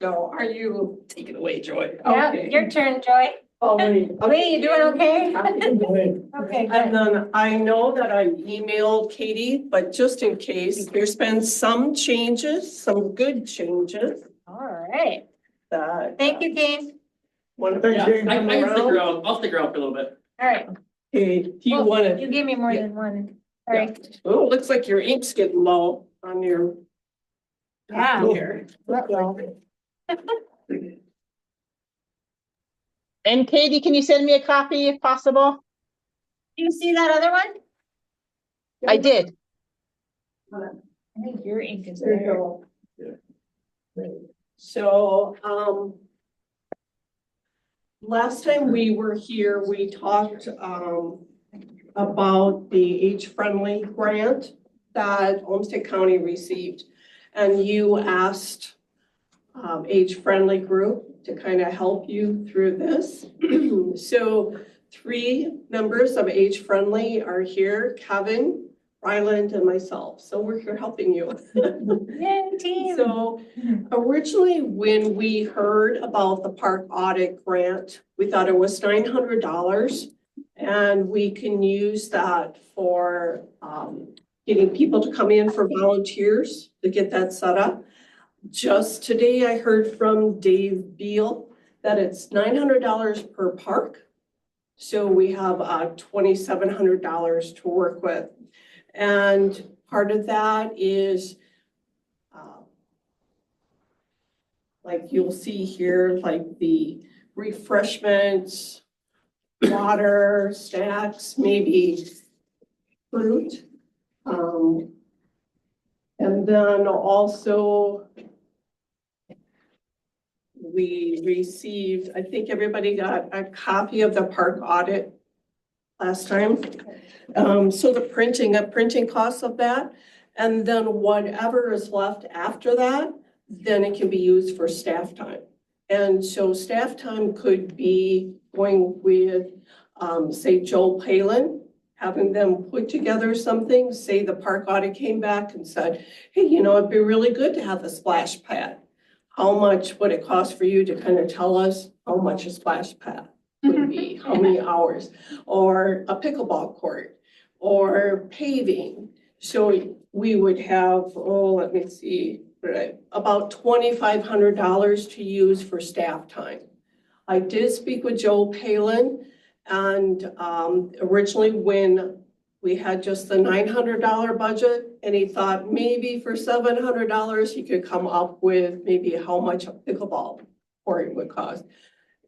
B: So are you?
I: Take it away, Joy.
A: Yeah,
B: Okay.
A: your turn, Joy.
B: Lee,
A: Lee, you doing okay? Okay,
B: And
A: good.
B: then I know that I emailed Katie, but just in case, there's been some changes, some good changes
A: All right.
B: that.
A: Thank you, Kate.
B: One of
C: Thanks,
B: them.
C: Kate.
I: I can stick around. I'll stick around for a little bit.
A: All right.
B: Okay, do you
A: Well,
B: wanna,
A: You gave me more than one. Sorry.
B: oh, it looks like your ink's getting low on your.
A: Yeah.
B: Here.
H: And Katie, can you send me a copy if possible?
A: Do you see that other one?
H: I did.
A: I think your ink is
B: There you
A: there.
B: go. So, last time we were here, we talked, about the age-friendly grant that Olmsted County received. And you asked, age-friendly group to kind of help you through this. So 3 members of age-friendly are here, Kevin, Ryland, and myself. So we're here helping you.
A: Yay, team.
B: So originally, when we heard about the park audit grant, we thought it was $900. And we can use that for getting people to come in for volunteers to get that set up. Just today, I heard from Dave Beal that it's $900 per park. So we have $2,700 to work with. And part of that is like you'll see here, like the refreshments, water, snacks, maybe fruit. And then also we received, I think everybody got a copy of the park audit last time. So the printing costs of that, and then whatever is left after that, then it can be used for staff time. And so staff time could be going with, say, Joel Palin, having them put together something, say the park audit came back and said, hey, you know, it'd be really good to have a splash pad. How much would it cost for you to kind of tell us how much a splash pad would be, how many hours, or a pickleball court, or paving? So we would have, let me see, about $2,500 to use for staff time. I did speak with Joel Palin, and originally when we had just the $900 budget, and he thought maybe for $700 he could come up with maybe how much a pickleball court would cost.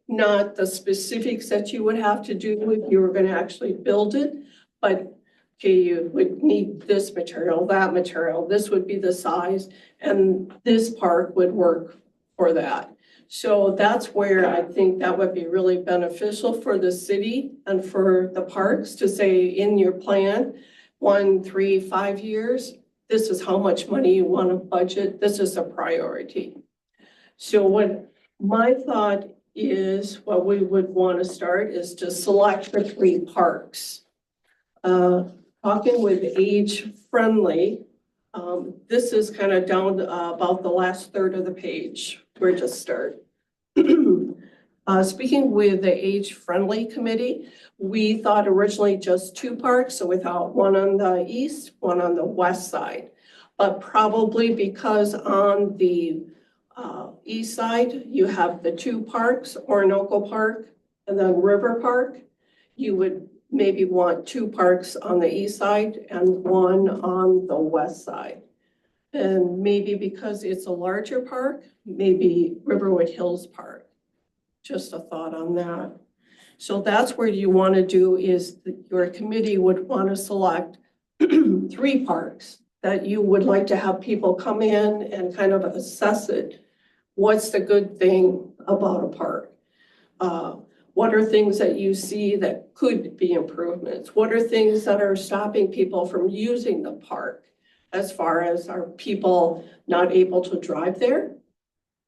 B: Not the specifics that you would have to do if you were going to actually build it, but okay, you would need this material, that material, this would be the size, and this park would work for that. So that's where I think that would be really beneficial for the city and for the parks to say in your plan, 1, 3, 5 years, this is how much money you want to budget, this is a priority. So what my thought is, what we would want to start is to select the 3 parks. Talking with Age Friendly, this is kind of down to, about the last third of the page, where to start. Speaking with the Age Friendly Committee, we thought originally just 2 parks, so we thought one on the east, one on the west side. But probably because on the east side, you have the 2 parks, Orinoco Park and then River Park, you would maybe want 2 parks on the east side and 1 on the west side. And maybe because it's a larger park, maybe Riverwood Hills Park. Just a thought on that. So that's where you want to do is your committee would want to select three parks that you would like to have people come in and kind of assess it. What's the good thing about a park? What are things that you see that could be improvements? What are things that are stopping people from using the park? As far as, are people not able to drive there?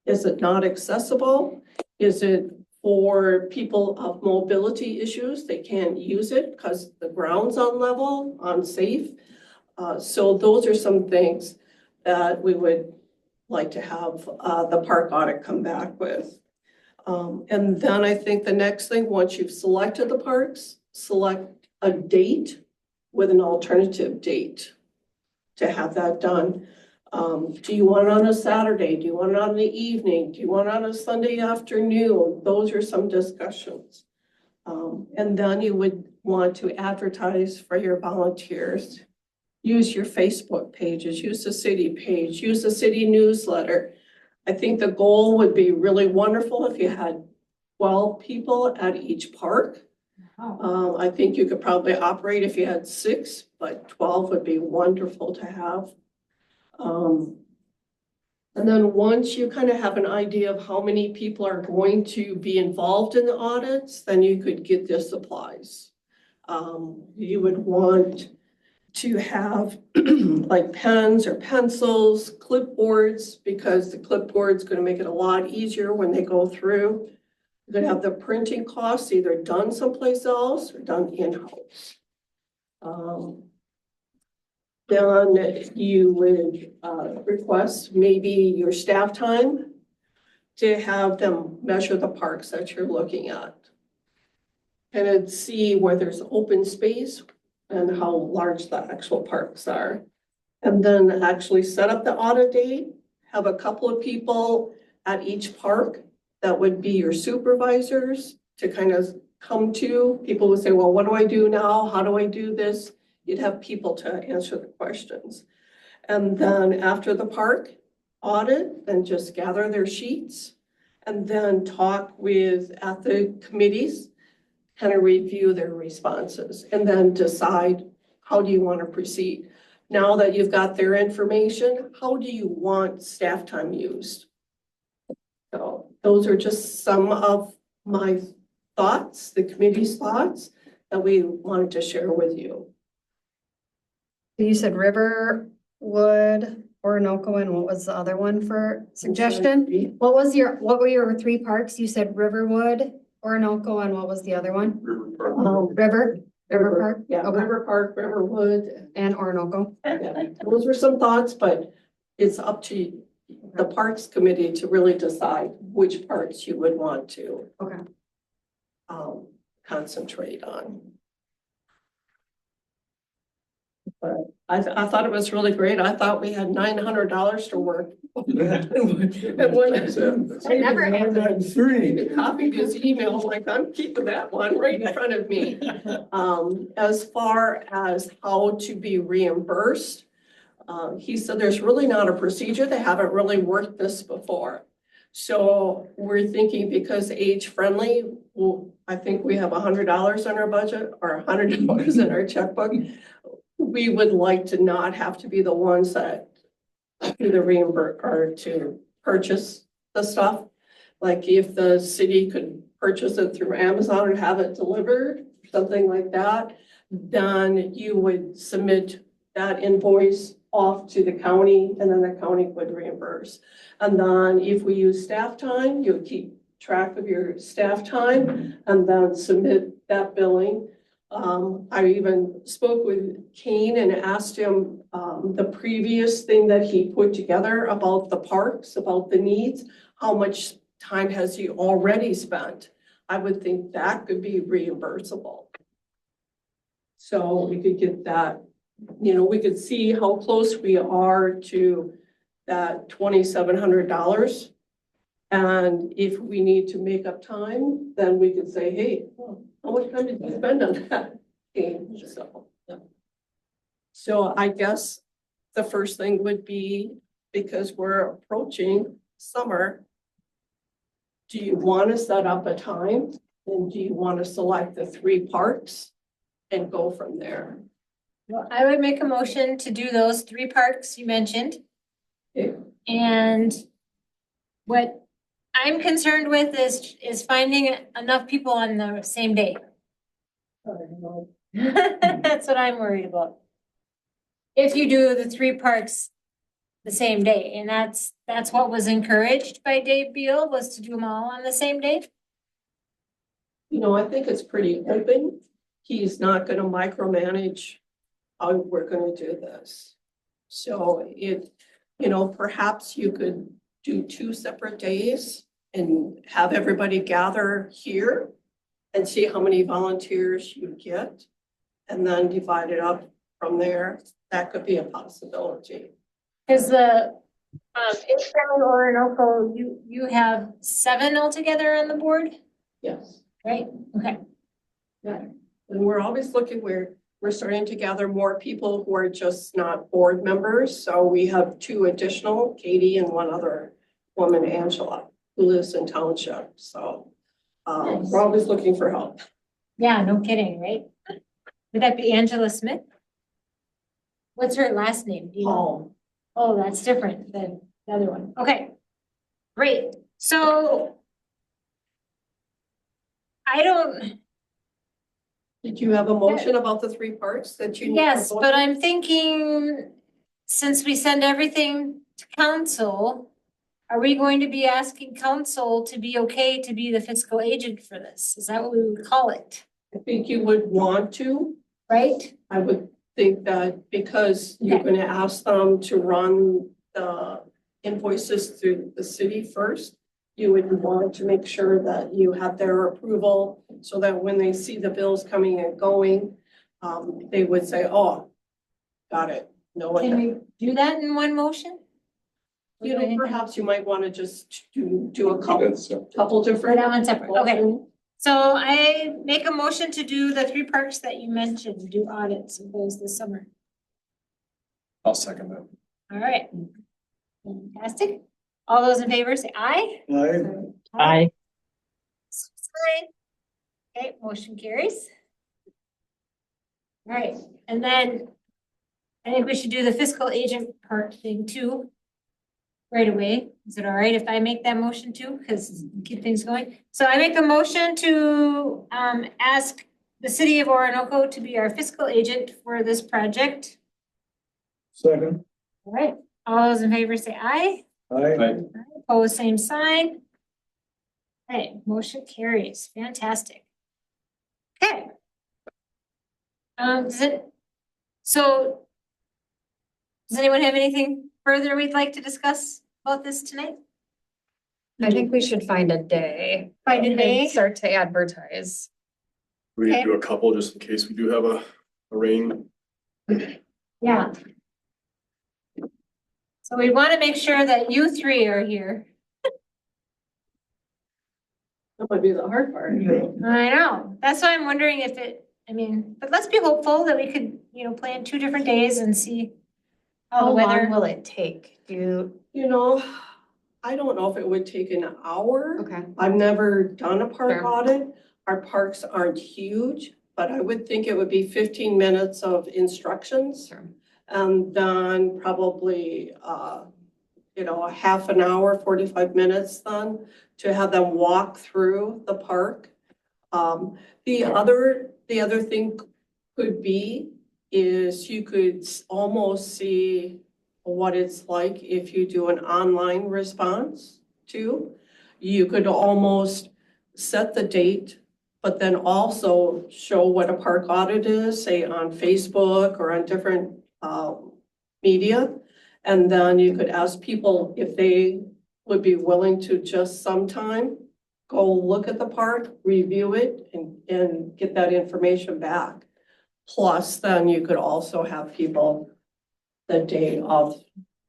B: Is it not accessible? Is it for people of mobility issues? They can't use it because the ground's unlevel, unsafe. So those are some things that we would like to have the park audit come back with. And then I think the next thing, once you've selected the parks, select a date with an alternative date to have that done. Do you want it on a Saturday? Do you want it on the evening? Do you want it on a Sunday afternoon? Those are some discussions. And then you would want to advertise for your volunteers. Use your Facebook pages, use the city page, use the city newsletter. I think the goal would be really wonderful if you had 12 people at each park. I think you could probably operate if you had 6, but 12 would be wonderful to have. And then once you kind of have an idea of how many people are going to be involved in the audits, then you could get the supplies. You would want to have like pens or pencils, clipboards, because the clipboard's going to make it a lot easier when they go through. You're going to have the printing costs either done someplace else or done in-house. Then you would request maybe your staff time to have them measure the parks that you're looking at. And see where there's open space and how large the actual parks are. And then actually set up the audit date, have a couple of people at each park that would be your supervisors to kind of come to. People would say, well, what do I do now? How do I do this? You'd have people to answer the questions. And then after the park audit, then just gather their sheets and then talk at the committees, kind of review their responses and then decide how do you want to proceed. Now that you've got their information, how do you want staff time used? So those are just some of my thoughts, the committee's thoughts that we wanted to share with you.
E: You said Riverwood, Orinoco, and what was the other one for suggestion? What were your 3 parks? You said Riverwood, Orinoco, and what was the other one? River Park?
B: Yeah,
E: Okay.
B: River Park, Riverwood.
E: And Orinoco.
B: Yeah, those were some thoughts, but it's up to the Parks Committee to really decide which parts you would want to
E: Okay.
B: concentrate on. But I thought it was really great. I thought we had $900 to work. And when
A: I never had that.
C: 3.
B: copied his email, like, I'm keeping that one right in front of me. As far as how to be reimbursed, he said there's really not a procedure. They haven't really worked this before. So we're thinking because age friendly, I think we have $100 in our budget or $100 in our checkbook. We would like to not have to be the ones that do the reimburse or to purchase the stuff. Like if the city could purchase it through Amazon and have it delivered, something like that, then you would submit that invoice off to the county and then the county would reimburse. And then if we use staff time, you'll keep track of your staff time and then submit that billing. I even spoke with Kane and asked him the previous thing that he put together about the parks, about the needs, how much time has he already spent? I would think that could be reimbursable. So we could get that, we could see how close we are to that $2,700. And if we need to make up time, then we could say, hey, how much time did you spend on that? So I guess the first thing would be, because we're approaching summer, do you want to set up a time? And do you want to select the 3 parks and go from there?
A: Well, I would make a motion to do those 3 parks you mentioned.
B: Okay.
A: And what I'm concerned with is finding enough people on the same day. That's what I'm worried about. If you do the 3 parks the same day, and that's what was encouraged by Dave Beal, was to do them all on the same day.
B: You know, I think it's pretty open. He's not gonna micromanage how we're gonna do this. So perhaps you could do 2 separate days and have everybody gather here and see how many volunteers you get, and then divide it up from there. That could be a possibility.
A: Cause the, in Fairland, Orinoco, you have 7 altogether on the board,
B: Yes.
A: right? Okay.
B: And we're always looking where we're starting to gather more people who are just not board members. So we have 2 additional, Katie and one other woman, Angela, who lives in township. So we're always looking for help.
A: Yeah, no kidding, right? Would that be Angela Smith? What's her last name? Do you know? Oh, that's different than the other one. Okay, great. So I don't,
B: Did you have a motion about the 3 parts that you?
A: yes, but I'm thinking, since we send everything to council, are we going to be asking council to be okay to be the fiscal agent for this? Is that what we would call it?
B: I think you would want to.
A: Right?
B: I would think that because you're
A: Okay.
B: gonna ask them to run the invoices through the city first, you would want to make sure that you have their approval so that when they see the bills coming and going, they would say, oh, got it. No
A: Can
B: one,
A: we do that in one motion?
B: perhaps you might want to just do a couple
A: Or
B: different.
A: that one separate, okay.
B: motions.
A: So I make a motion to do the 3 parks that you mentioned, do audits of those this summer.
D: I'll second that.
A: All right. Fantastic. All those in favor say aye.
H: I,
A: Aye. Okay, motion carries. All right, and then I think we should do the fiscal agent part thing too. Right away. Is it all right if I make that motion too? Because keep things going. So I make a motion to ask the city of Orinoco to be our fiscal agent for this project.
C: Second.
A: All right, all those in favor say aye.
C: Aye.
A: Opposed, same sign. All right, motion carries. Fantastic. Okay. Does anyone have anything further we'd like to discuss about this tonight?
E: I think we should find a day.
A: Find a
E: and
A: day?
E: Start to advertise.
D: We
A: Okay.
D: can do a couple just in case we do have a rain.
A: Yeah. So we want to make sure that you 3 are here.
B: That might be the hard part.
A: I know. That's why I'm wondering if but let's be hopeful that we could, plan 2 different days and see how the weather.
E: will it take?
B: I don't know if it would take an hour.
E: Okay.
B: I've never done a park
E: Fair.
B: audit. Our parks aren't huge, but I would think it would be 15 minutes of instructions.
E: Sure.
B: And then probably, a half an hour, 45 minutes then to have them walk through the park. The other thing could be is you could almost see what it's like if you do an online response too. You could almost set the date, but then also show what a park audit is, say on Facebook or on different media. And then you could ask people if they would be willing to just sometime go look at the park, review it, and get that information back. Plus, then you could also have people the day of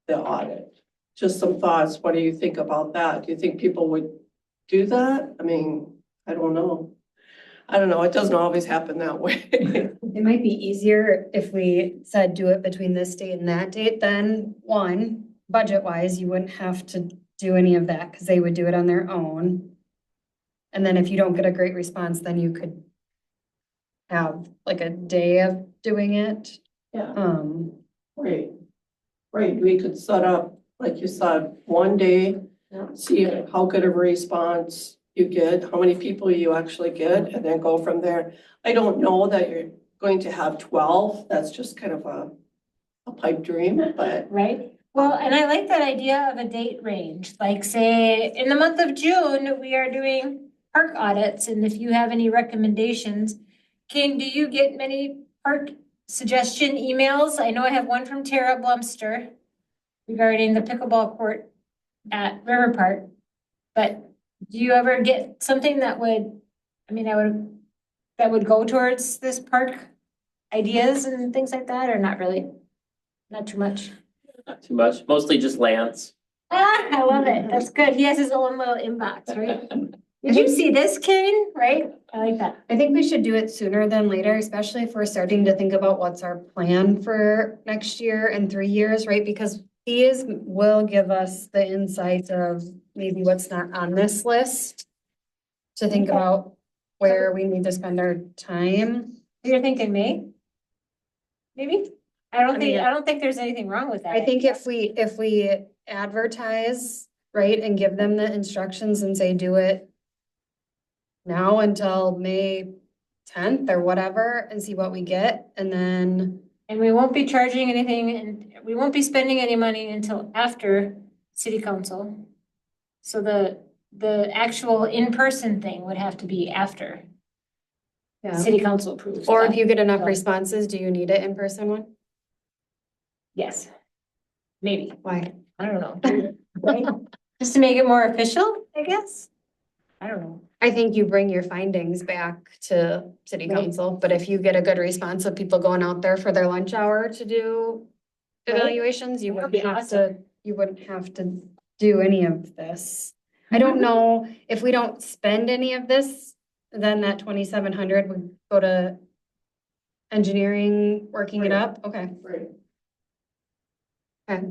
B: the audit. Just some thoughts. What do you think about that? Do you think people would do that? I mean, I don't know. It doesn't always happen that way.
E: It might be easier if we said do it between this date and that date, then one, budget wise, you wouldn't have to do any of that because they would do it on their own. And then if you don't get a great response, then you could have like a day of doing it.
B: Yeah,
E: Right.
B: right, we could set up, like you said, one day,
A: Yeah.
B: see how good of a response you get, how many people you actually get, and then go from there. I don't know that you're going to have 12, that's just kind of a pipe dream, but
A: Right? Well, and I like that idea of a date range, like say, in the month of June, we are doing park audits, and if you have any recommendations, King, do you get many park suggestion emails? I know I have one from Tara Blumster regarding the pickleball court at River Park, but do you ever get something that would, that would go towards this park ideas and things like that, or not really? Not too much?
I: Not too much, mostly just Lance.
A: Ah, I love it. That's good. He has his own little inbox, right? Did you see this, Kane? Right? I like that.
E: I think we should do it sooner than later, especially if we're starting to think about what's our plan for next year and 3 years, right? Because these will give us the insights of maybe what's not on this list to think
A: Okay.
E: about where we need to spend our time.
A: You're thinking May? Maybe? I don't think there's anything wrong with that.
E: I think if we advertise, right, and give them the instructions and say, do it now until May 10th or whatever, and see what we get, and then,
A: And we won't be charging anything, and we won't be spending any money until after city council. So the actual in-person thing would have to be after
E: yeah.
A: city council approves.
E: Or
A: that.
E: if you get enough
A: So,
E: responses, do you need an in-person one?
A: Yes, maybe.
E: Why?
A: I don't know. Right? Just to make it more official, I guess? I don't know.
E: I think you bring your findings back to city
A: Right.
E: council, but if you get a good response of people going out there for their lunch hour to do
A: Right.
E: evaluations, you
A: That would
E: wouldn't
A: be
E: have
A: awesome.
E: you wouldn't have to do any of this. I don't know if we don't spend any of this, then that 2,700 would go to engineering, working it up, okay.
B: right.
E: Okay.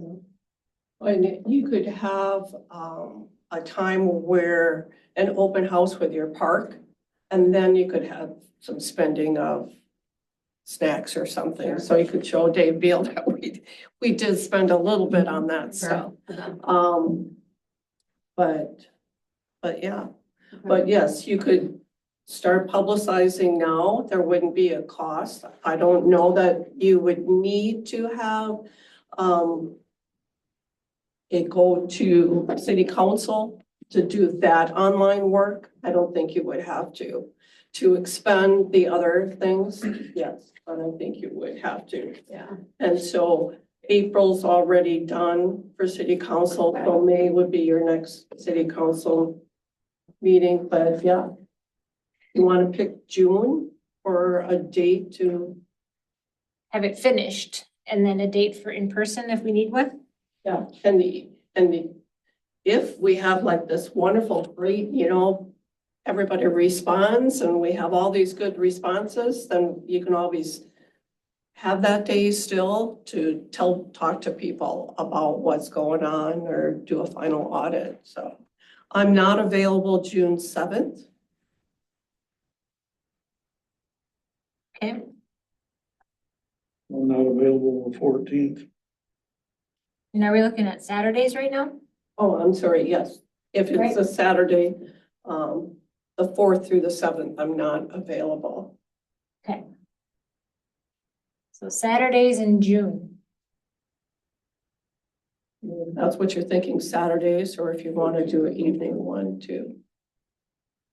B: And you could have a time where an open house with your park, and then you could have some spending of snacks or something, so you could show Dave Beal that we did spend a little bit on that stuff. But yeah, but yes, you could start publicizing now, there wouldn't be a cost. I don't know that you would need to have it go to city council to do that online work. I don't think you would have to. To expend the other things, yes, but I think you would have to.
E: Yeah.
B: And so April's already done for city council, so May would be your next city council meeting, but yeah. You want to pick June for a date to,
A: Have it finished and then a date for in-person if we need one?
B: yeah, if we have like this wonderful, great, everybody responds and we have all these good responses, then you can always have that day still to talk to people about what's going on or do a final audit, so. I'm not available June 7th.
A: Okay.
C: I'm not available on the 14th.
A: And are we looking at Saturdays right now?
B: Oh, I'm sorry, yes. If it's
A: Right.
B: a Saturday, the 4th through the 7th, I'm not available.
A: Okay. So Saturdays in June.
B: That's what you're thinking, Saturdays, or if you want to do an evening one too.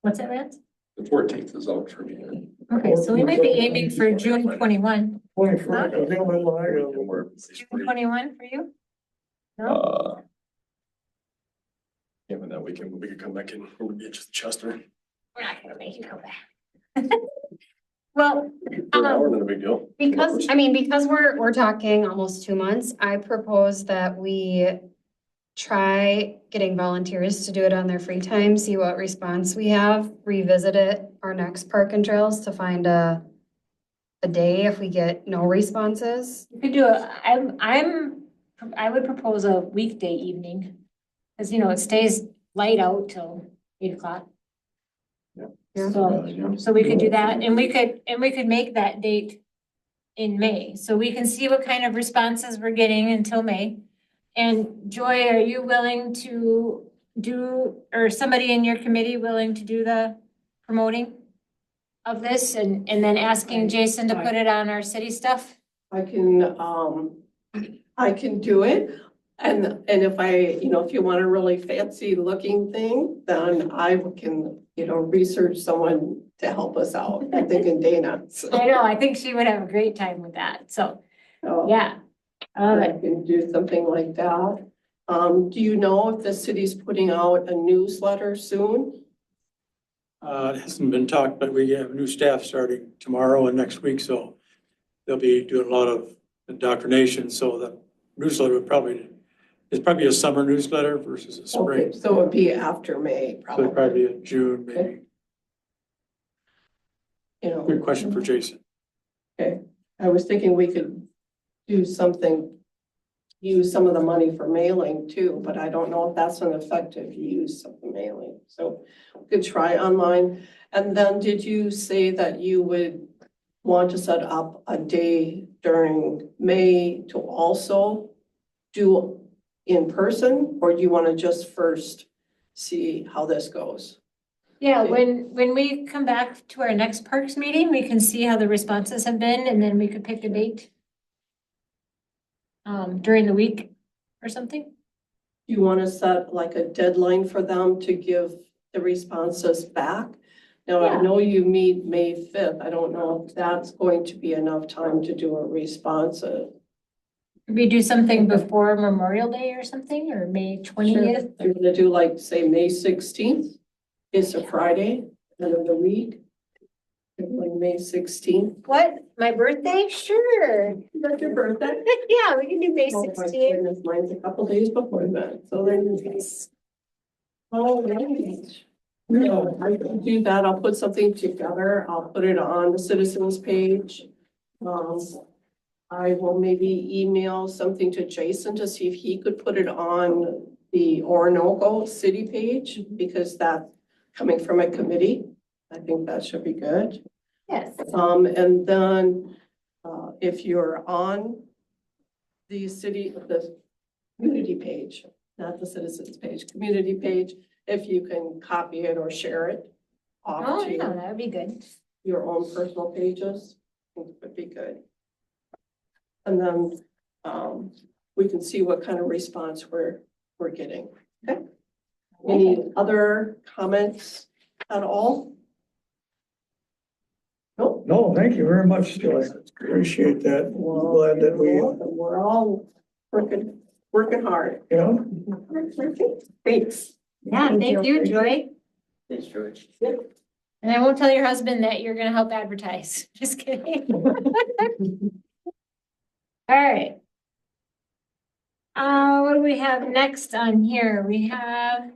A: What's that, Lance?
G: The 14th is out for me.
A: Okay, so we might be aiming for June 21.
C: 21st, I think I'm like,
A: June 21 for you? No?
D: Yeah, but that weekend, we could come back and we'll be just Chester.
A: We're not gonna make you go back. Well,
D: For an hour, not a big deal.
E: Because we're talking almost 2 months, I propose that we try getting volunteers to do it on their free time, see what response we have, revisit it our next park and trails to find a day if we get no responses.
A: you could do I would propose a weekday evening. Cause it stays light out till 8 o'clock.
E: Yeah.
A: So we could do that and we could make that date in May, so we can see what kind of responses we're getting until May. And Joy, are you willing to do, or somebody in your committee willing to do the promoting of this and then asking Jason to put it on our city stuff?
B: I can do it. And if if you want a really fancy looking thing, then I can, research someone to help us out. I'm thinking Dana. So,
A: I know, I think she would have a great time with that, so, yeah.
B: I can do something like that. Do you know if the city's putting out a newsletter soon?
J: It hasn't been talked, but we have new staff starting tomorrow and next week, so they'll be doing a lot of indoctrination, so the newsletter it's probably a summer newsletter versus a spring.
B: Okay, so it'd be after May,
J: So
B: probably.
J: it'd probably be in June, maybe. Good question for Jason.
B: I was thinking we could do something, use some of the money for mailing too, but I don't know if that's an effective use of the mailing. So we could try online. And then did you say that you would want to set up a day during May to also do in person? Or do you want to just first see how this goes?
A: Yeah, when we come back to our next parks meeting, we can see how the responses have been, and then we could pick a date during the week or something.
B: You want to set like a deadline for them to give the responses back? Now, I
A: Yeah.
B: know you meet May 5th. I don't know if that's going to be enough time to do a response.
A: Could we do something before Memorial Day or something, or May 20th?
B: I'm gonna do like, say, May 16th. It's a Friday, end of the week. Like May 16th.
A: What, my birthday? Sure.
B: Is that your birthday?
A: Yeah, we can do May
B: Oh, my
A: 16th.
B: goodness, mine's a couple days before that, so then you guys. Oh, right. No, I can do that. I'll put something together. I'll put it on the citizens page. I will maybe email something to Jason to see if he could put it on the Orinoco city page, because that's coming from a committee. I think that should be good.
A: Yes.
B: And then, if you're on the community page, not the citizens page, community page, if you can copy it or share it
A: Oh,
B: off
A: yeah,
B: to
A: that would be good.
B: your own personal pages, I think would be good. And then, we can see what kind of response we're getting. Okay. Any other comments at all? Nope.
C: No, thank you very much, Joy. Appreciate that. I'm glad that
B: We're all working hard. Thanks.
A: Yeah, thank you, Joy.
I: Thanks, George.
A: And I won't tell your husband that you're gonna help advertise. Just kidding. All right. What do we have next on here? We have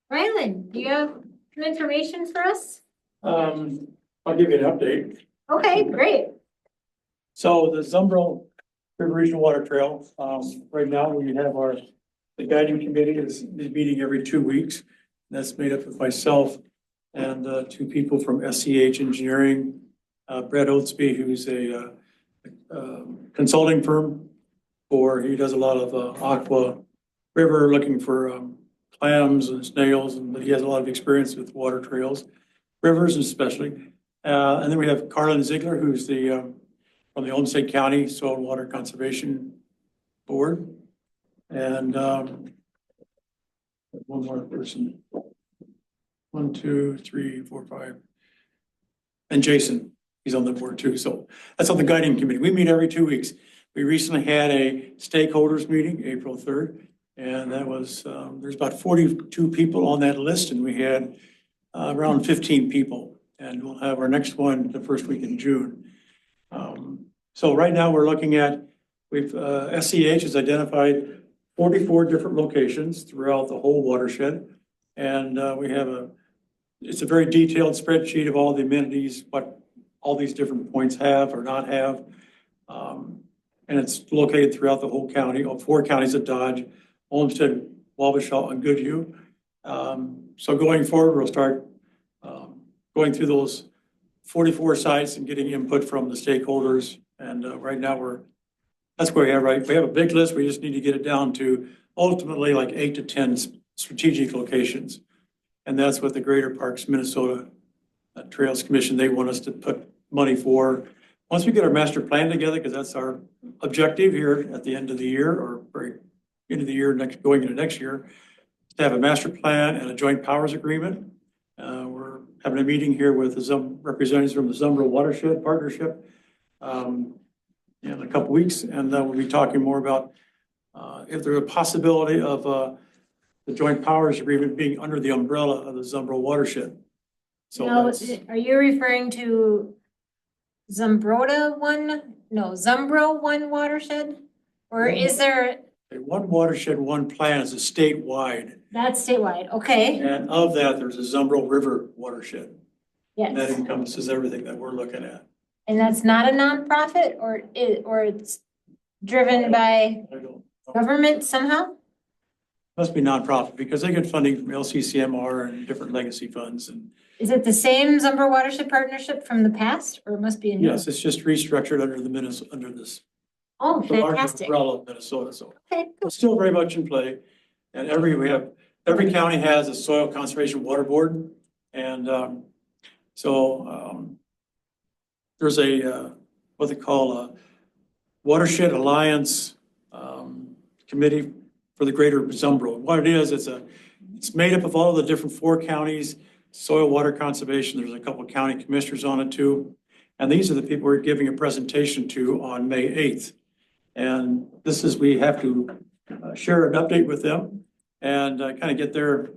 A: Ryland, do you have some information for us?
J: I'll give you an update.
A: Okay, great.
J: So the Zumbro River Regional Water Trail, right now we have the guiding committee is meeting every 2 weeks. That's made up of myself and two people from SCH Engineering, Brett Oatsby, who's a consulting firm he does a lot of Aqua River looking for clams and snails, and he has a lot of experience with water trails, rivers especially. And then we have Carlin Ziegler, who's from the Olmsted County Soil and Water Conservation Board. And one more person. 1, 2, 3, 4, 5. And Jason, he's on the board too. So that's on the guiding committee. We meet every 2 weeks. We recently had a stakeholders meeting, April 3rd, and that was, there's about 42 people on that list, and we had around 15 people. And we'll have our next one the first week in June. So right now we're looking at, SCH has identified 44 different locations throughout the whole watershed. And we have it's a very detailed spreadsheet of all the amenities, what all these different points have or not have. And it's located throughout the whole county, 4 counties of Dodge, Olmsted, Wabasha, and Goodhue. So going forward, we'll start going through those 44 sites and getting input from the stakeholders. And right now that's where we have, right? We have a big list. We just need to get it down to ultimately like 8 to 10 strategic locations. And that's what the Greater Parks Minnesota Trails Commission, they want us to put money for. Once we get our master plan together, because that's our objective here at the end of the year or very end of the year, going into next year, to have a master plan and a joint powers agreement. We're having a meeting here with some representatives from the Zumbro Watershed Partnership in a couple weeks, and we'll be talking more about if there's a possibility of the joint powers agreement being under the umbrella of the Zumbro Watershed. So
A: Now,
J: that's,
A: are you referring to Zumbro one watershed? Or is there,
J: a one watershed, one plan is a statewide,
A: that's statewide, okay,
J: and of that, there's a Zumbro River watershed. That
A: yes.
J: encompasses everything that we're looking at.
A: And that's not a nonprofit or it's driven by
J: I don't know.
A: government somehow?
J: Must be nonprofit because they get funding from LCCMR and different legacy funds. And
A: Is it the same Zumbro Watershed Partnership from the past or it must be a new?
J: yes, it's just restructured under this
A: Oh,
J: the larger
A: fantastic.
J: umbrella of Minnesota. So
A: Okay,
J: it's still very much in play. And every county has a soil conservation water board. And there's what they call a watershed alliance committee for the greater Zumbro. What it is, it's made up of all the different 4 counties, soil water conservation. There's a couple of county commissioners on it too. And these are the people we're giving a presentation to on May 8th. And we have to share an update with them and kind of get their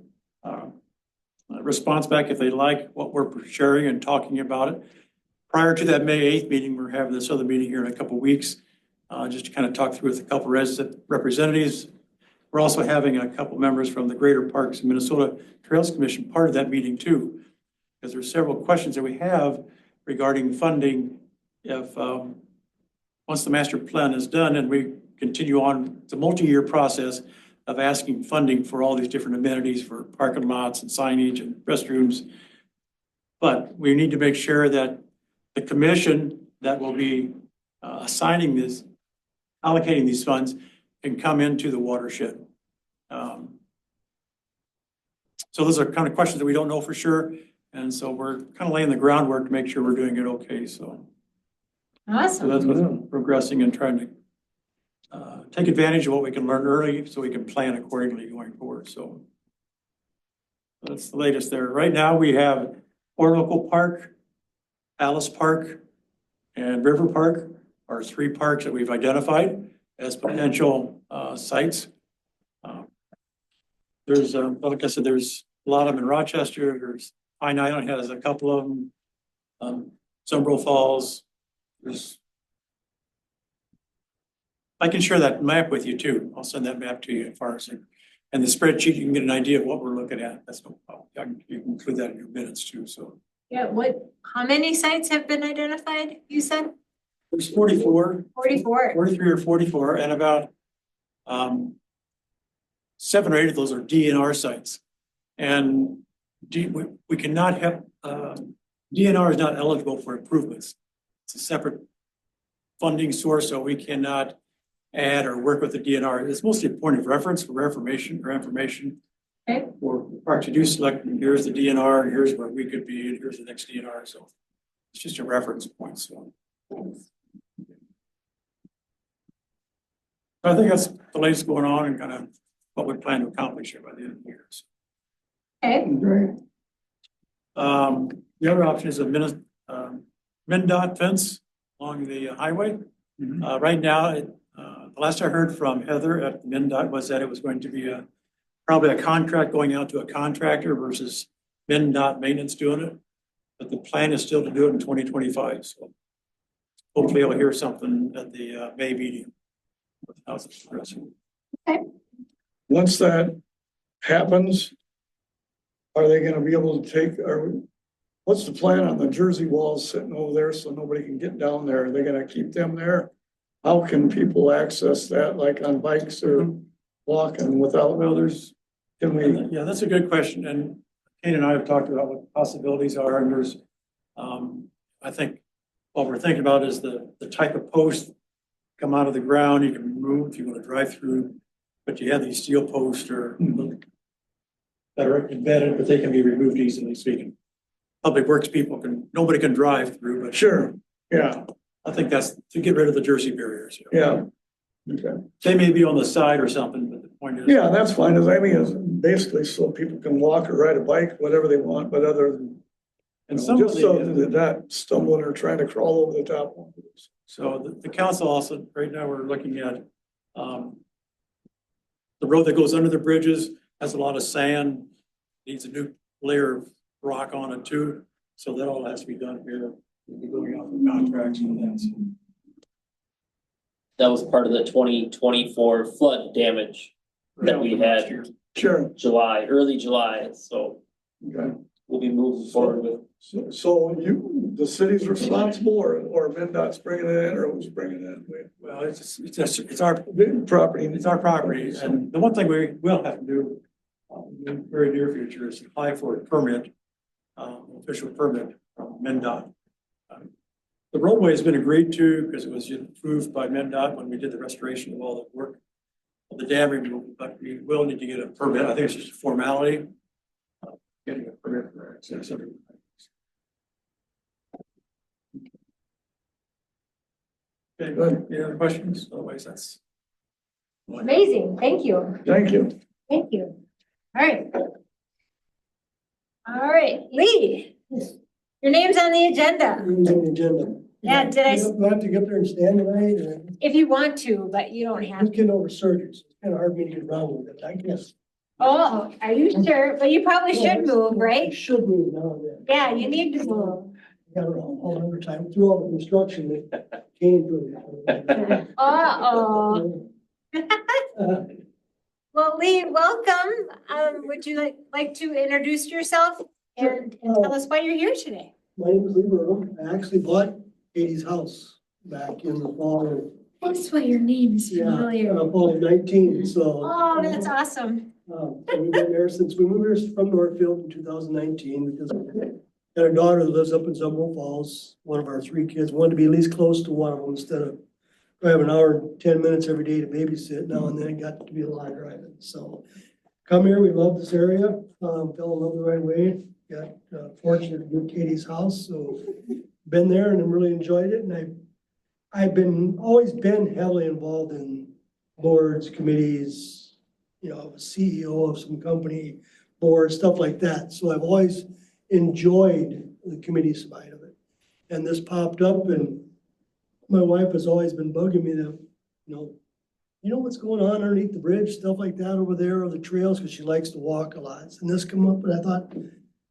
J: response back if they like what we're sharing and talking about it. Prior to that May 8th meeting, we're having this other meeting here in a couple of weeks, just to kind of talk through with a couple of representatives. We're also having a couple members from the Greater Parks and Minnesota Trails Commission part of that meeting too, because there's several questions that we have regarding funding if once the master plan is done and we continue on, it's a multi-year process of asking funding for all these different amenities for parking lots and signage and restrooms. But we need to make sure that the commission that will be allocating these funds can come into the watershed. So those are kind of questions that we don't know for sure. And so we're kind of laying the groundwork to make sure we're doing it okay. So
A: awesome.
J: that's what's progressing and trying to take advantage of what we can learn early so we can plan accordingly going forward. So that's the latest there. Right now we have Orinoco Park, Alice Park, and River Park are 3 parks that we've identified as potential sites. There's, like I said, there's a lot of them in Rochester. There's Pine Island has a couple of them. Zumbro Falls. I can share that map with you too. I'll send that map to you as far as and the spreadsheet, you can get an idea of what we're looking at. That's no problem. You can include that in your minutes too. So
A: Yeah, how many sites have been identified, you said?
J: there's 44.
A: 44.
J: 43 or 44, and about 7 or 8 of those are DNR sites. And we cannot have, DNR is not eligible for improvements. It's a separate funding source, so we cannot add or work with the DNR. It's mostly a point of reference for information.
A: Okay.
J: For parks to do select, and here's the DNR, and here's where we could be, and here's the next DNR. So it's just a reference point. So I think that's the latest going on and kind of what we plan to accomplish here by the end of the year. So,
A: Okay,
C: Great.
J: the other option is a MnDOT fence along the highway. Right now, the last I heard from Heather at MnDOT was that it was going to be probably a contract going out to a contractor versus MnDOT maintenance doing it. But the plan is still to do it in 2025. So hopefully I'll hear something at the May meeting. How's it progressing?
C: Once that happens, are they gonna be able to what's the plan on the Jersey walls sitting over there so nobody can get down there? Are they gonna keep them there? How can people access that, like on bikes or walking without,
J: Well,
C: can
J: yeah, that's a good question. And Kate and I have talked about what the possibilities are, and there's, I think what we're thinking about is the type of post come out of the ground, you can remove if you want to drive through, but you have these steel posts or that are embedded, but they can be removed easily, so you can, public works people nobody can drive through, but
C: Sure, yeah,
J: I think that's to get rid of the Jersey barriers.
C: yeah. Okay.
J: They may be on the side or something, but the point is.
C: Yeah, that's fine, as I mean, it's basically so people can walk or ride a bike, whatever they want, but other than,
J: And some of
C: just so
J: the,
C: they're not stumbling or trying to crawl over the top.
J: so the council also, right now, we're looking at, the road that goes under the bridges has a lot of sand, needs a new layer of rock on it too. So that all has to be done here. We'll be going out for contracts and that. So
I: That was part of the 2024 flood damage that we
J: last
I: had
J: year.
C: Sure.
I: early July, so
C: Okay.
I: we'll be moving forward with.
C: So the city's responsible or MnDOT's bringing it in or who's bringing it in?
J: Well, it's our
C: Property.
J: It's our property, and the one thing we will have to do in the very near future is apply for a permit, official permit from MnDOT. The roadway has been agreed to because it was approved by MnDOT when we did the restoration of all the work of the dam removal, but we will need to get a permit. I think it's just a formality. Getting a permit for it. Okay, good. Any other questions? Otherwise, that's.
A: Amazing, thank you,
C: Thank you.
A: thank you. All right. All right, Lee, your name's on the agenda. Yeah, did I,
K: Do I have to get there and stand tonight, or
A: if you want to, but you don't have
K: I'm
A: to.
K: getting over surgery, so it's kind of hard for me to get around with it, I guess.
A: Oh, are you sure? But you probably should move,
K: I
A: right?
K: should move now and then.
A: Yeah, you need to move.
K: Got around all over time, through all the construction that came through.
A: Uh-oh.
K: Uh,
A: Well, Lee, welcome. Would you like to introduce yourself and tell us why you're here today?
K: My name is Lee Burrow, I actually bought Katie's house back in the fall of,
A: That's why your name is familiar.
K: fall of 19, so.
A: Oh, that's awesome.
K: So we've been there since we moved here from Northfield in 2019 because I got a daughter that lives up in Summerall Falls. One of our three kids wanted to be at least close to one of them instead of driving an hour and 10 minutes every day to babysit. Now and then it got to be a lot of driving. So come here, we love this area, fell in love the right way. Got fortunate to get Katie's house, so been there and really enjoyed it. And I've always been heavily involved in boards, committees, you know, a CEO of some company, board, stuff like that. So I've always enjoyed the committee side of it. And this popped up and my wife has always been bugging me that, you know what's going on underneath the bridge, stuff like that over there, or the trails, because she likes to walk a lot. And this come up and I thought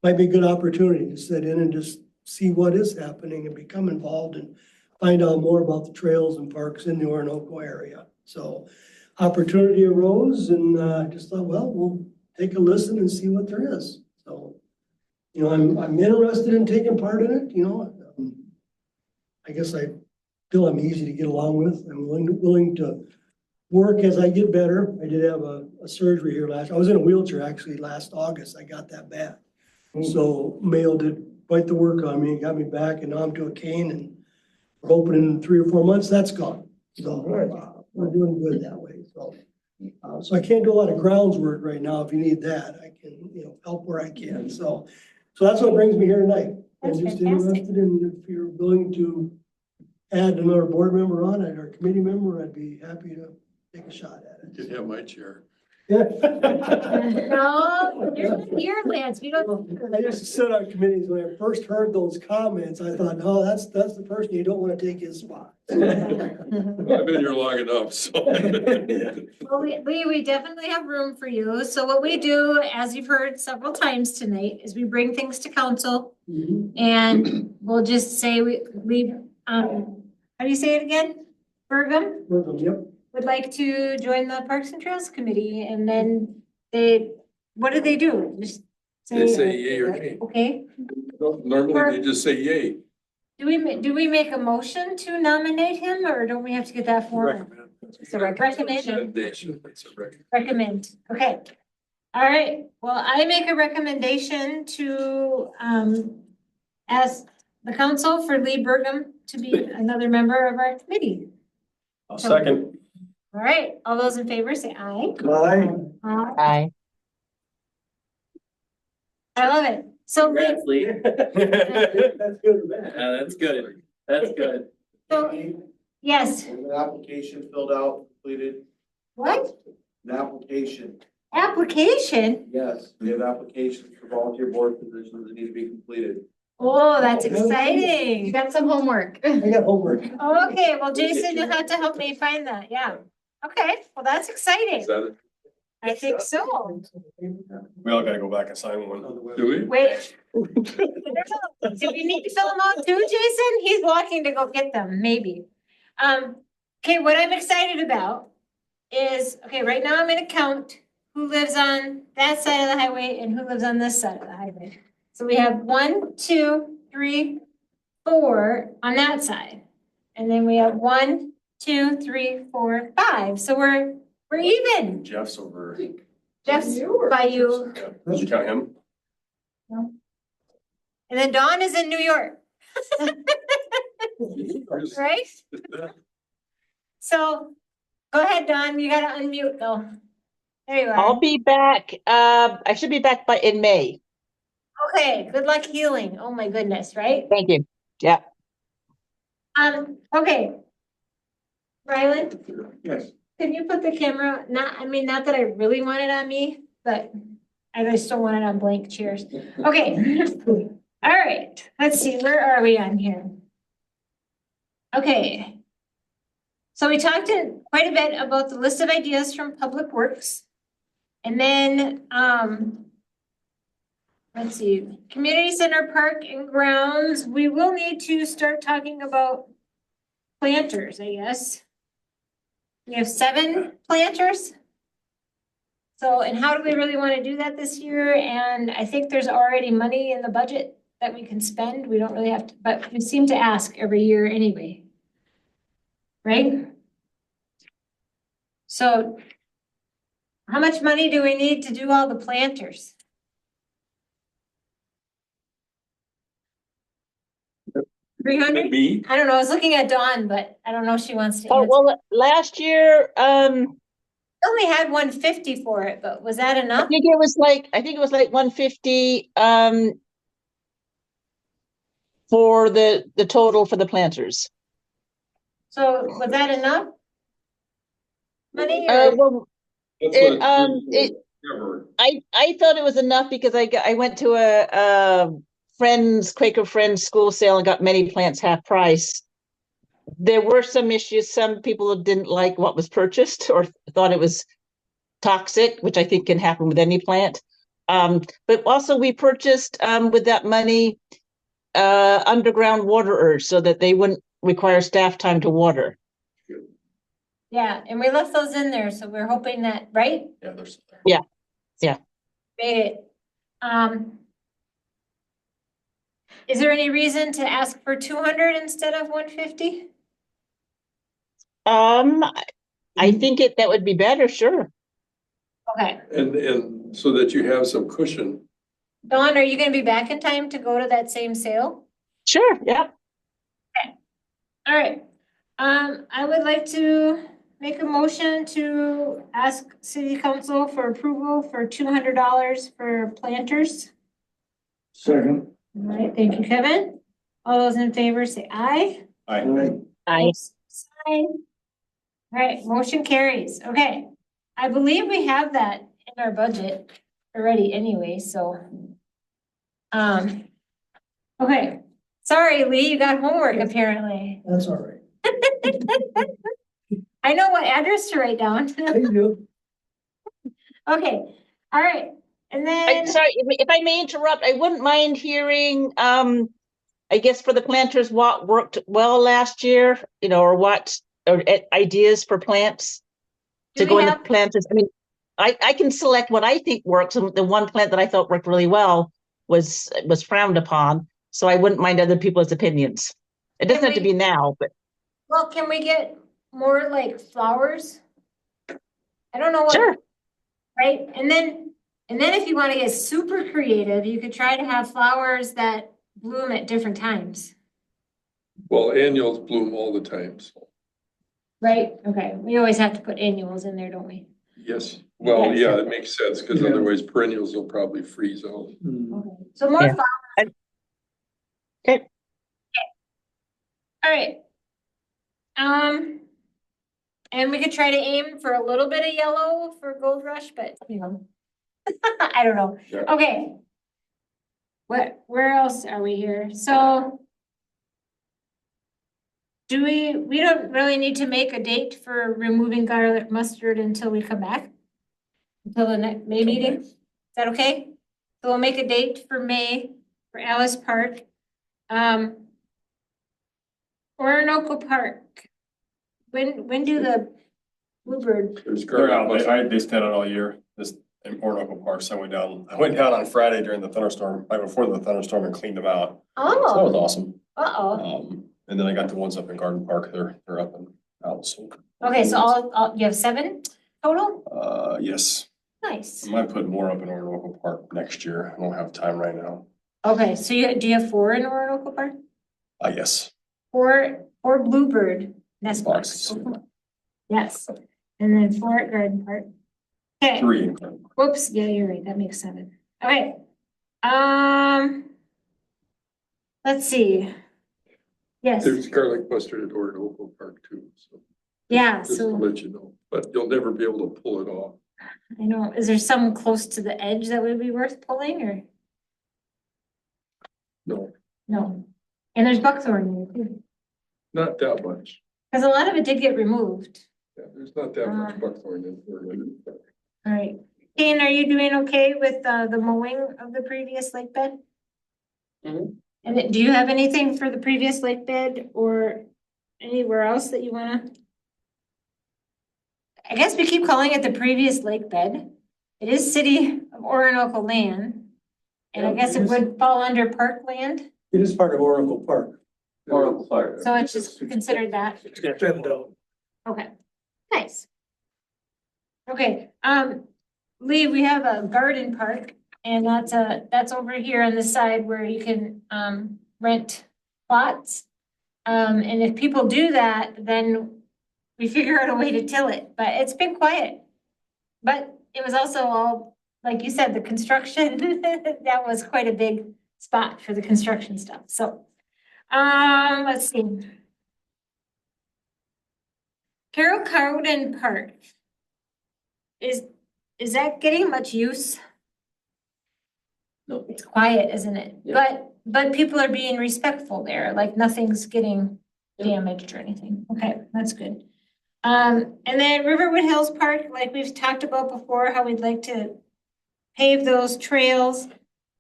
K: might be a good opportunity to sit in and just see what is happening and become involved and find out more about the trails and parks in the Orinoco area. So opportunity arose and I just thought, well, we'll take a listen and see what there is. So, I'm interested in taking part in it, I guess I feel I'm easy to get along with. I'm willing to work as I get better. I did have a surgery here I was in a wheelchair actually last August. I got that bad. So Mayo did quite the work on me, got me back and now I'm to a cane and we're hoping in 3 or 4 months that's gone. So we're doing good that way. So I can't do a lot of grounds work right now. If you need that, I can, help where I can. So that's what brings me here tonight.
A: That's
K: I'm just
A: fantastic.
K: interested in if you're willing to add another board member on it or committee member, I'd be happy to take a shot at
G: You
K: it.
G: can have my chair.
K: Yeah.
A: No, you're not here, Lance. We don't.
K: I used to sit on committees. When I first heard those comments, I thought, no, that's the person you don't want to take his spot.
G: I've been here long enough, so.
A: Well, we definitely have room for you. So what we do, as you've heard several times tonight, is we bring things to council and we'll just say how do you say it again? Bergam
K: Yep.
A: would like to join the Parks and Trails Committee and then what do they do? Just
G: They say yay or nay.
A: Okay.
G: Normally they just say yay.
A: Do we make a motion to nominate him or don't we have to get that form?
G: Recommend.
A: It's a recommendation.
G: Recommendation. It's a recommendation.
A: Recommend, okay. All right, well, I make a recommendation to, ask the council for Lee Burgum to be another member of our committee.
D: I'll second.
A: All right, all those in favor say aye.
H: Aye.
A: I love it. So Lee,
I: Congrats, Lee.
K: That's good or bad.
I: That's good. That's good.
A: so, yes,
L: An application filled out, completed,
A: what?
L: an application,
A: Application?
L: yes, we have applications for volunteer board positions that need to be completed.
A: Oh, that's
E: You
A: exciting.
E: got some homework.
K: I got homework.
A: Okay, well, Jason, you'll have to help me find that, yeah. Okay, well, that's exciting.
G: Is that it?
A: I think so.
D: We all gotta go back and sign one.
G: Do we?
A: Wait. Do we need to fill them out too, Jason? He's walking to go get them, maybe. Okay, what I'm excited about is, okay, right now I'm gonna count who lives on that side of the highway and who lives on this side of the highway. So we have 1, 2, 3, 4 on that side. And then we have 1, 2, 3, 4, 5. So we're even.
D: Jeff's over.
A: Jeff's by you.
D: Yeah. Did you count him?
A: And then Dawn is in New York. Right? So, go ahead, Dawn, you gotta unmute though. There you
H: I'll
A: are.
H: be back, I should be back in May.
A: Okay, good luck healing. Oh my goodness, right?
H: Thank you. Yeah.
A: Okay. Rylan,
L: Yes.
A: can you put the camera, not that I really want it on me, but I just don't want it on blank chairs. Okay. All right, let's see, where are we on here? Okay. So we talked quite a bit about the list of ideas from Public Works. And then, let's see, Community Center Park and Grounds, we will need to start talking about planters, I guess. We have 7 planters. So, and how do we really want to do that this year? And I think there's already money in the budget that we can spend. We don't really have to, but we seem to ask every year anyway. Right? So how much money do we need to do all the planters? 300?
G: Me?
A: I don't know. I was looking at Dawn, but I don't know if she wants to
H: Oh,
A: answer.
H: well, last year,
A: I only had 150 for it, but was that
H: I
A: enough?
H: think it was like 150, for the total for the planters.
A: So was that enough? Money or?
H: Well,
G: That's
H: It,
G: what
H: it-
G: Ever.
H: I thought it was enough because I went to a Quaker Friends school sale and got many plants half price. There were some issues. Some people didn't like what was purchased or thought it was toxic, which I think can happen with any plant. But also we purchased with that money underground waterers so that they wouldn't require staff time to water.
A: Yeah, and we left those in there, so we're hoping that, right?
D: Yeah, there's.
A: Made it. Is there any reason to ask for 200 instead of 150?
H: I think that would be better, sure.
A: Okay,
G: And so that you have some cushion.
A: Dawn, are you gonna be back in time to go to that same sale?
H: Sure, yeah.
A: All right, I would like to make a motion to ask city council for approval for $200 for planters.
C: Second.
A: All right, thank you, Kevin. All those in favor say aye.
H: I
A: Aye. All right, motion carries. Okay. I believe we have that in our budget already anyway, so. Okay, sorry, Lee, you got homework apparently.
K: That's all right.
A: I know what address to write down.
K: How you do?
A: Okay, all right, and then,
H: sorry, if I may interrupt, I wouldn't mind hearing, I guess for the planters, what worked well last year, or ideas for plants
A: Do
H: to go
A: we
H: in the
A: have-
H: planters. I mean, I can select what I think works. And the one plant that I thought worked really well was frowned upon. So I wouldn't mind other people's opinions. It doesn't have to be now, but
A: well, can we get more like flowers? I don't know what.
H: sure.
A: Right, and then if you want to get super creative, you could try to have flowers that bloom at different times,
G: Well, annuals bloom all the time, so,
A: right? Okay, we always have to put annuals in there, don't we?
G: yes. Well,
A: Yes.
G: yeah, it makes sense, because
C: Yeah.
G: otherwise perennials will probably freeze out.
A: Okay. So more
H: Yeah.
A: flowers.
H: Okay.
A: All right. And we could try to aim for a little bit of yellow for Gold Rush, but you know. I don't know.
D: Yeah.
A: Okay. Where else are we here? So. Do we don't really need to make a date for removing garlic mustard until we come back? Until the next May meeting? Is that okay? So we'll make a date for May for Alice Park. Orinoco Park. When do the Bluebird?
G: There's
D: They're out,
G: garlic
D: they stand out all year, this, in Orinoco Park, so I went down on Friday during the thunderstorm, right before the thunderstorm and cleaned them out. So that was
A: Oh,
D: awesome.
A: uh-oh.
D: And then I got the ones up in Garden Park, they're up and out, so.
A: Okay, so all, you have 7 total?
D: Yes,
A: Nice.
D: I might put more up in Orinoco Park next year, I don't have time right now.
A: Okay, so do you have 4 in Orinoco Park?
D: Yes,
A: 4 Bluebird nest boxes?
D: boxes,
A: Yes, and then 4 at Garden Park. Okay.
D: 3 in Garden Park.
A: Whoops, yeah, you're right, that makes 7. Okay. Let's see. Yes,
G: There's garlic mustard at Orinoco Park too, so.
A: yeah,
G: Just to
A: so
G: let you know, but you'll never be able to pull it off.
A: I know, is there some close to the edge that would be worth pulling or
G: No,
A: no? And there's buckthorn there too,
G: not that much.
A: because a lot of it did get removed.
G: Yeah, there's not that much buckthorn in Orinoco Park.
A: All right. Kane, are you doing okay with the mowing of the previous lake bed?
I: Mhm.
A: And do you have anything for the previous lake bed or anywhere else that you wanna? I guess we keep calling it the previous lake bed. It is city of Orinoco land. And I
K: Yeah,
A: guess
K: it
A: it
K: is.
A: would fall under parkland,
J: It is part of Oracle Park.
I: Oracle Park.
A: so it's just considered that.
C: Extend out.
A: Okay, nice. Okay, Lee, we have a garden park and that's over here on the side where you can, rent plots. And if people do that, then we figure out a way to till it, but it's been quiet. But it was also all, like you said, the construction, that was quite a big spot for the construction stuff, so. Let's see. Carroll Cowden Park. Is that getting much use?
I: No.
A: It's quiet, isn't it?
I: Yeah.
A: But people are being respectful there, like nothing's getting
I: Yeah.
A: damaged or anything. Okay, that's good. And then Riverwood Hills Park, like we've talked about before, how we'd like to pave those trails.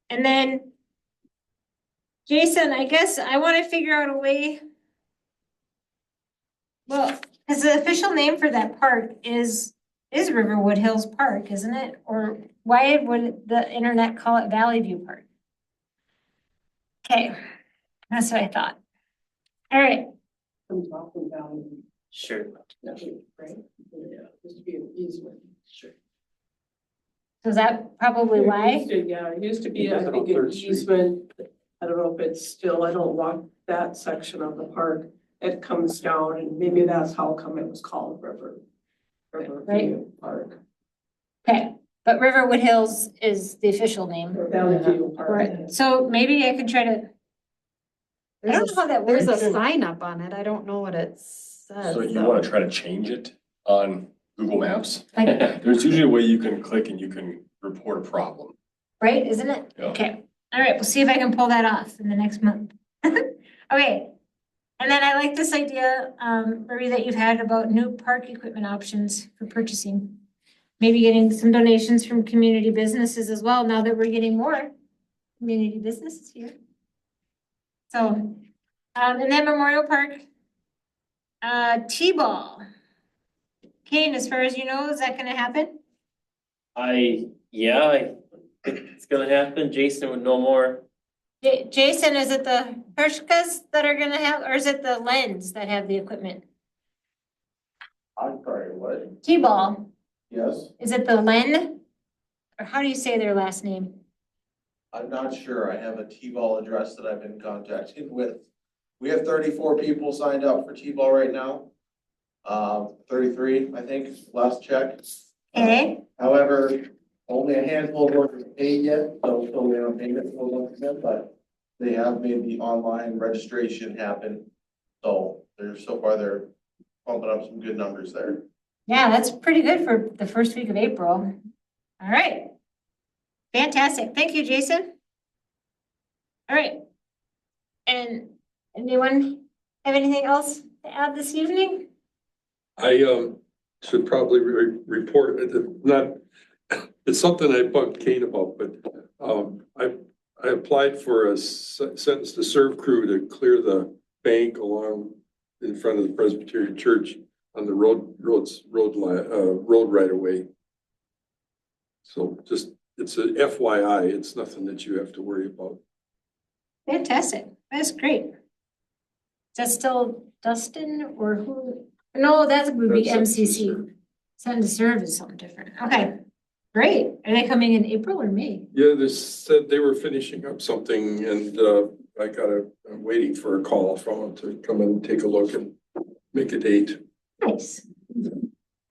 A: And then Jason, I guess I want to figure out a way. Well, because the official name for that park is Riverwood Hills Park, isn't it? Or why would the internet call it Valley View Park? Okay, that's what I thought. All right,
B: I'm talking about,
I: Sure.
B: right? Yeah, used to be an easement. Sure.
A: so is that probably why?
B: Yeah, it used to be,
G: It
B: I
G: was
B: think,
G: on
B: an
G: Third Street.
B: easement. I don't know if it's still, I don't walk that section of the park. It comes down and maybe that's how come it was called River
A: Right.
B: View Park.
A: Okay, but Riverwood Hills is the official name.
B: Or Valley View Park.
A: Right, so maybe I could try to. I don't know how that
E: There's a
A: works.
E: sign up on it. I don't know what it says.
D: So you
E: though.
D: wanna try to change it on Google Maps?
A: Like,
D: There's usually a way you can click and you can report a problem.
A: right, isn't it?
D: Yeah.
A: Okay, all right, we'll see if I can pull that off in the next month. Okay, and then I like this idea, Marie, that you've had about new park equipment options for purchasing. Maybe getting some donations from community businesses as well, now that we're getting more community businesses here. So, and then Memorial Park. T-ball. Kane, as far as you know, is that gonna happen?
I: It's gonna happen. Jason would know more.
A: Jason, is it the Hirschkas that are gonna have, or is it the Lens that have the equipment?
L: I'm sorry, what?
A: T-ball,
L: Yes,
A: is it the Len? Or how do you say their last name?
L: I'm not sure. I have a T-ball address that I've been contacting with. We have 34 people signed up for T-ball right now. 33, I think, last check.
A: Okay,
L: However, only a handful of workers paid yet, so still waiting on payment for 1%, but they have made the online registration happen. So they're pumping up some good numbers there.
A: yeah, that's pretty good for the first week of April. All right. Fantastic. Thank you, Jason. All right. And anyone have anything else to add this evening?
G: I should probably report, not, it's something I bugged Kate about, but I applied for a sentence to serve crew to clear the bank along in front of the Presbyterian Church on the road right away. So just, it's a FYI, it's nothing that you have to worry about.
A: Fantastic. That's great. Is that still Dustin or who? No, that would be
G: That's
A: MCC. Send to serve is something different. Okay, great. Are they coming in April or May?
G: Yeah, they said they were finishing up something and I'm waiting for a call from them to come and take a look and make a date.
A: Nice.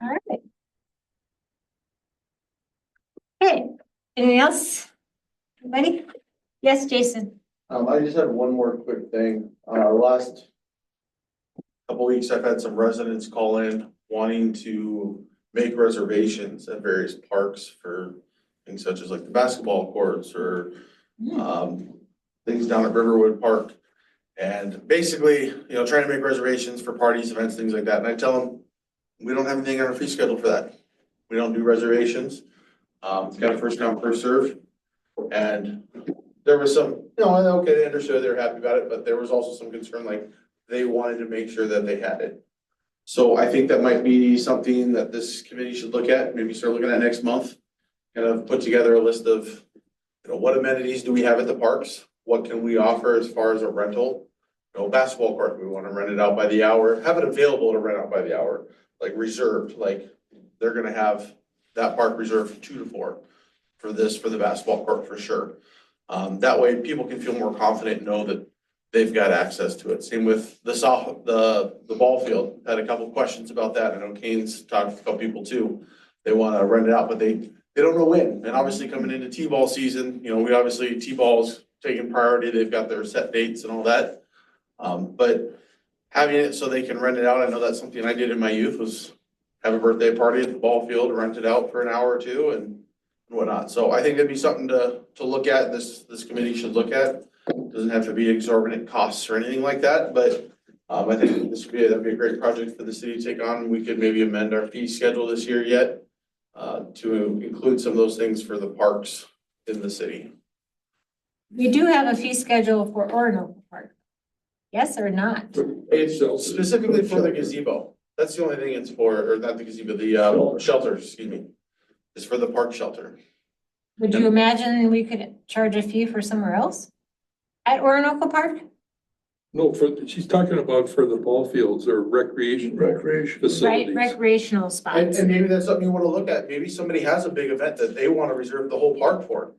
A: All right. Okay, anything else? Anybody? Yes, Jason.
L: I just had one more quick thing. Last couple weeks, I've had some residents call in wanting to make reservations at various parks for things such as like the basketball courts or things down at Riverwood Park. And basically, trying to make reservations for parties, events, things like that. And I tell them, we don't have anything on our fee schedule for that. We don't do reservations. It's got a first come, first serve. And there was some, okay, they understood, they're happy about it, but there was also some concern, like they wanted to make sure that they had it. So I think that might be something that this committee should look at, maybe start looking at next month. Kind of put together a list of, what amenities do we have at the parks? What can we offer as far as a rental? Basketball court, we want to rent it out by the hour, have it available to rent out by the hour, like reserved, like they're gonna have that park reserved 2 to 4 for the basketball court for sure. That way people can feel more confident and know that they've got access to it. Same with the ball field. Had a couple of questions about that. I know Kane's talked to a couple people too. They want to rent it out, but they don't know when. And obviously coming into T-ball season, we obviously T-ball's taking priority. They've got their set dates and all that. But having it so they can rent it out, I know that's something I did in my youth was have a birthday party at the ball field, rent it out for an hour or two and whatnot. So I think it'd be something to look at. This committee should look at. Doesn't have to be exorbitant costs or anything like that, but I think that'd be a great project for the city to take on. We could maybe amend our fee schedule this year yet to include some of those things for the parks in the city.
A: We do have a fee schedule for Orinoco Park. Yes or not?
L: It's specifically for the gazebo. That's the only thing it's for, or not the gazebo, the shelter, excuse me. It's for the park shelter.
A: Would you imagine we could charge a fee for somewhere else? At Orinoco Park?
G: No, she's talking about for the ball fields or recreation
A: Right,
G: facilities.
A: recreational spots.
L: And maybe that's something you wanna look at. Maybe somebody has a big event that they wanna reserve the whole park for.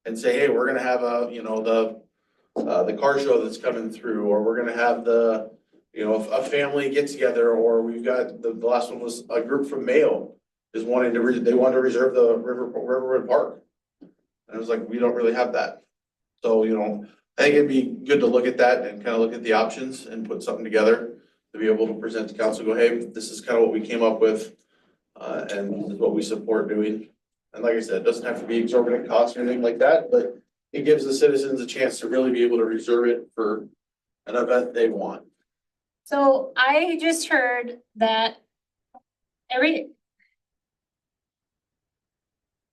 L: And say, hey, we're gonna have the car show that's coming through, or we're gonna have a family get together, or we've got, the last one was a group from Mayo is wanting to, they want to reserve the Riverwood Park. And I was like, we don't really have that. So, I think it'd be good to look at that and kind of look at the options and put something together to be able to present to council, go, hey, this is kind of what we came up with. And this is what we support doing. And like I said, it doesn't have to be exorbitant costs or anything like that, but it gives the citizens a chance to really be able to reserve it for an event they want.
A: So I just heard that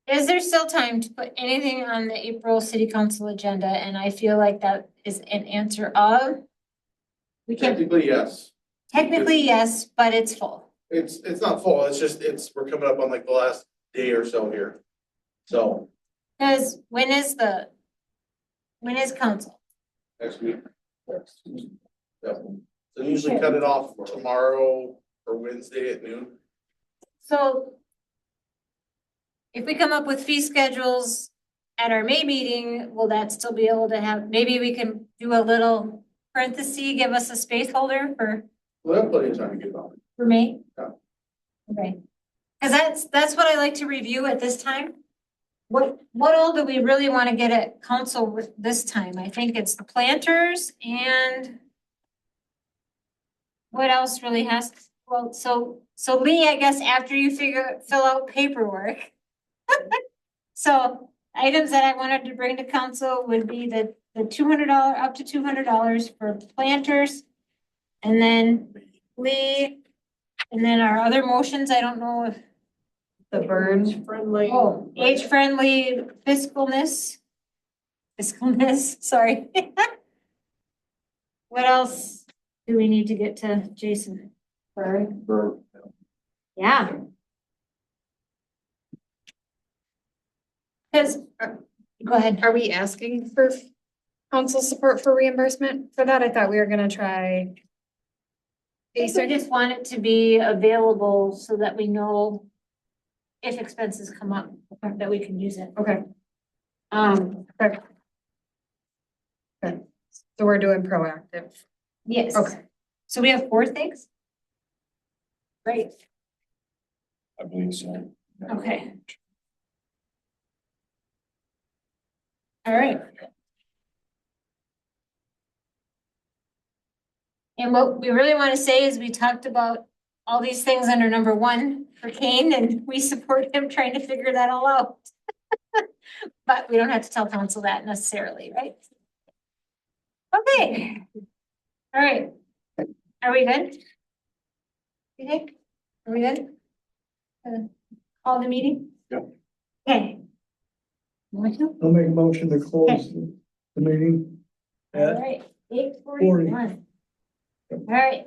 A: is there still time to put anything on the April city council agenda? And I feel like that is an answer of. We can't,
L: Technically, yes.
A: technically, yes, but it's full.
L: It's not full, it's just, we're coming up on like the last day or so here. So
A: Cause when is council?
L: next week. Yeah. So usually cut it off tomorrow or Wednesday at noon.
A: So if we come up with fee schedules at our May meeting, will that still be able to have, maybe we can do a little parenthesis, give us a space holder
L: Well, that's plenty of time to get on.
A: for May?
L: Yeah.
A: Okay. Cause that's what I like to review at this time. What all do we really want to get at council with this time? I think it's the planters and what else really has, well, so Lee, I guess after you fill out paperwork. So items that I wanted to bring to council would be the $200, up to $200 for planters. And then Lee, and then our other motions, I don't know if,
B: The burn friendly.
A: oh, age-friendly fiscalness, sorry. What else do we need to get to Jason? Yeah. Cause, go ahead.
E: Are we asking for council support for reimbursement for that? I thought we were gonna try.
A: I just want it to be available so that we know if expenses come up, that we can use it.
E: Okay,
A: Okay.
E: so we're doing proactive.
A: Yes.
E: Okay.
A: So we have 4 things? Great,
D: I believe so.
A: okay. All right. And what we really want to say is we talked about all these things under number 1 for Kane, and we support him trying to figure that all out. But we don't have to tell council that necessarily, right? Okay. All right. Are we good? You think? Are we good? Call the meeting?
C: Yep.
A: Okay. Want to?
C: I'll make a motion to close the meeting
A: All
C: at
A: right, 8:41. All right.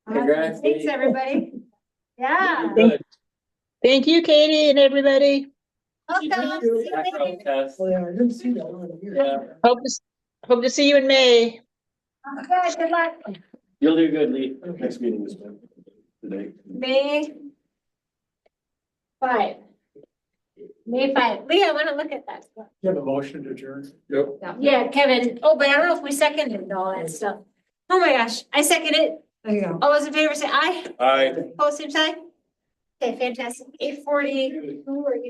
I: Congrats,
A: Thanks,
I: Lee.
A: everybody. Yeah.
I: Good.
H: Thank you, Katie and everybody.
A: Welcome. See you
I: Background
A: later.
I: test.
K: Oh, yeah, I didn't see that one here.
I: Yeah.
H: Hope to see you in May.
A: Okay, good luck.
I: You'll do good, Lee.
D: Next meeting is today.
A: May 5. May 5. Lee, I want to look at that.
J: You have a motion to adjourn?
G: Yep.
A: Yeah, Kevin. Oh, but I don't know if we seconded all that stuff. Oh my gosh, I second it.
E: There you go.
A: All those in favor say aye.
D: Aye.
A: Opposed, same sign. Okay, fantastic. 8:40. Who are you?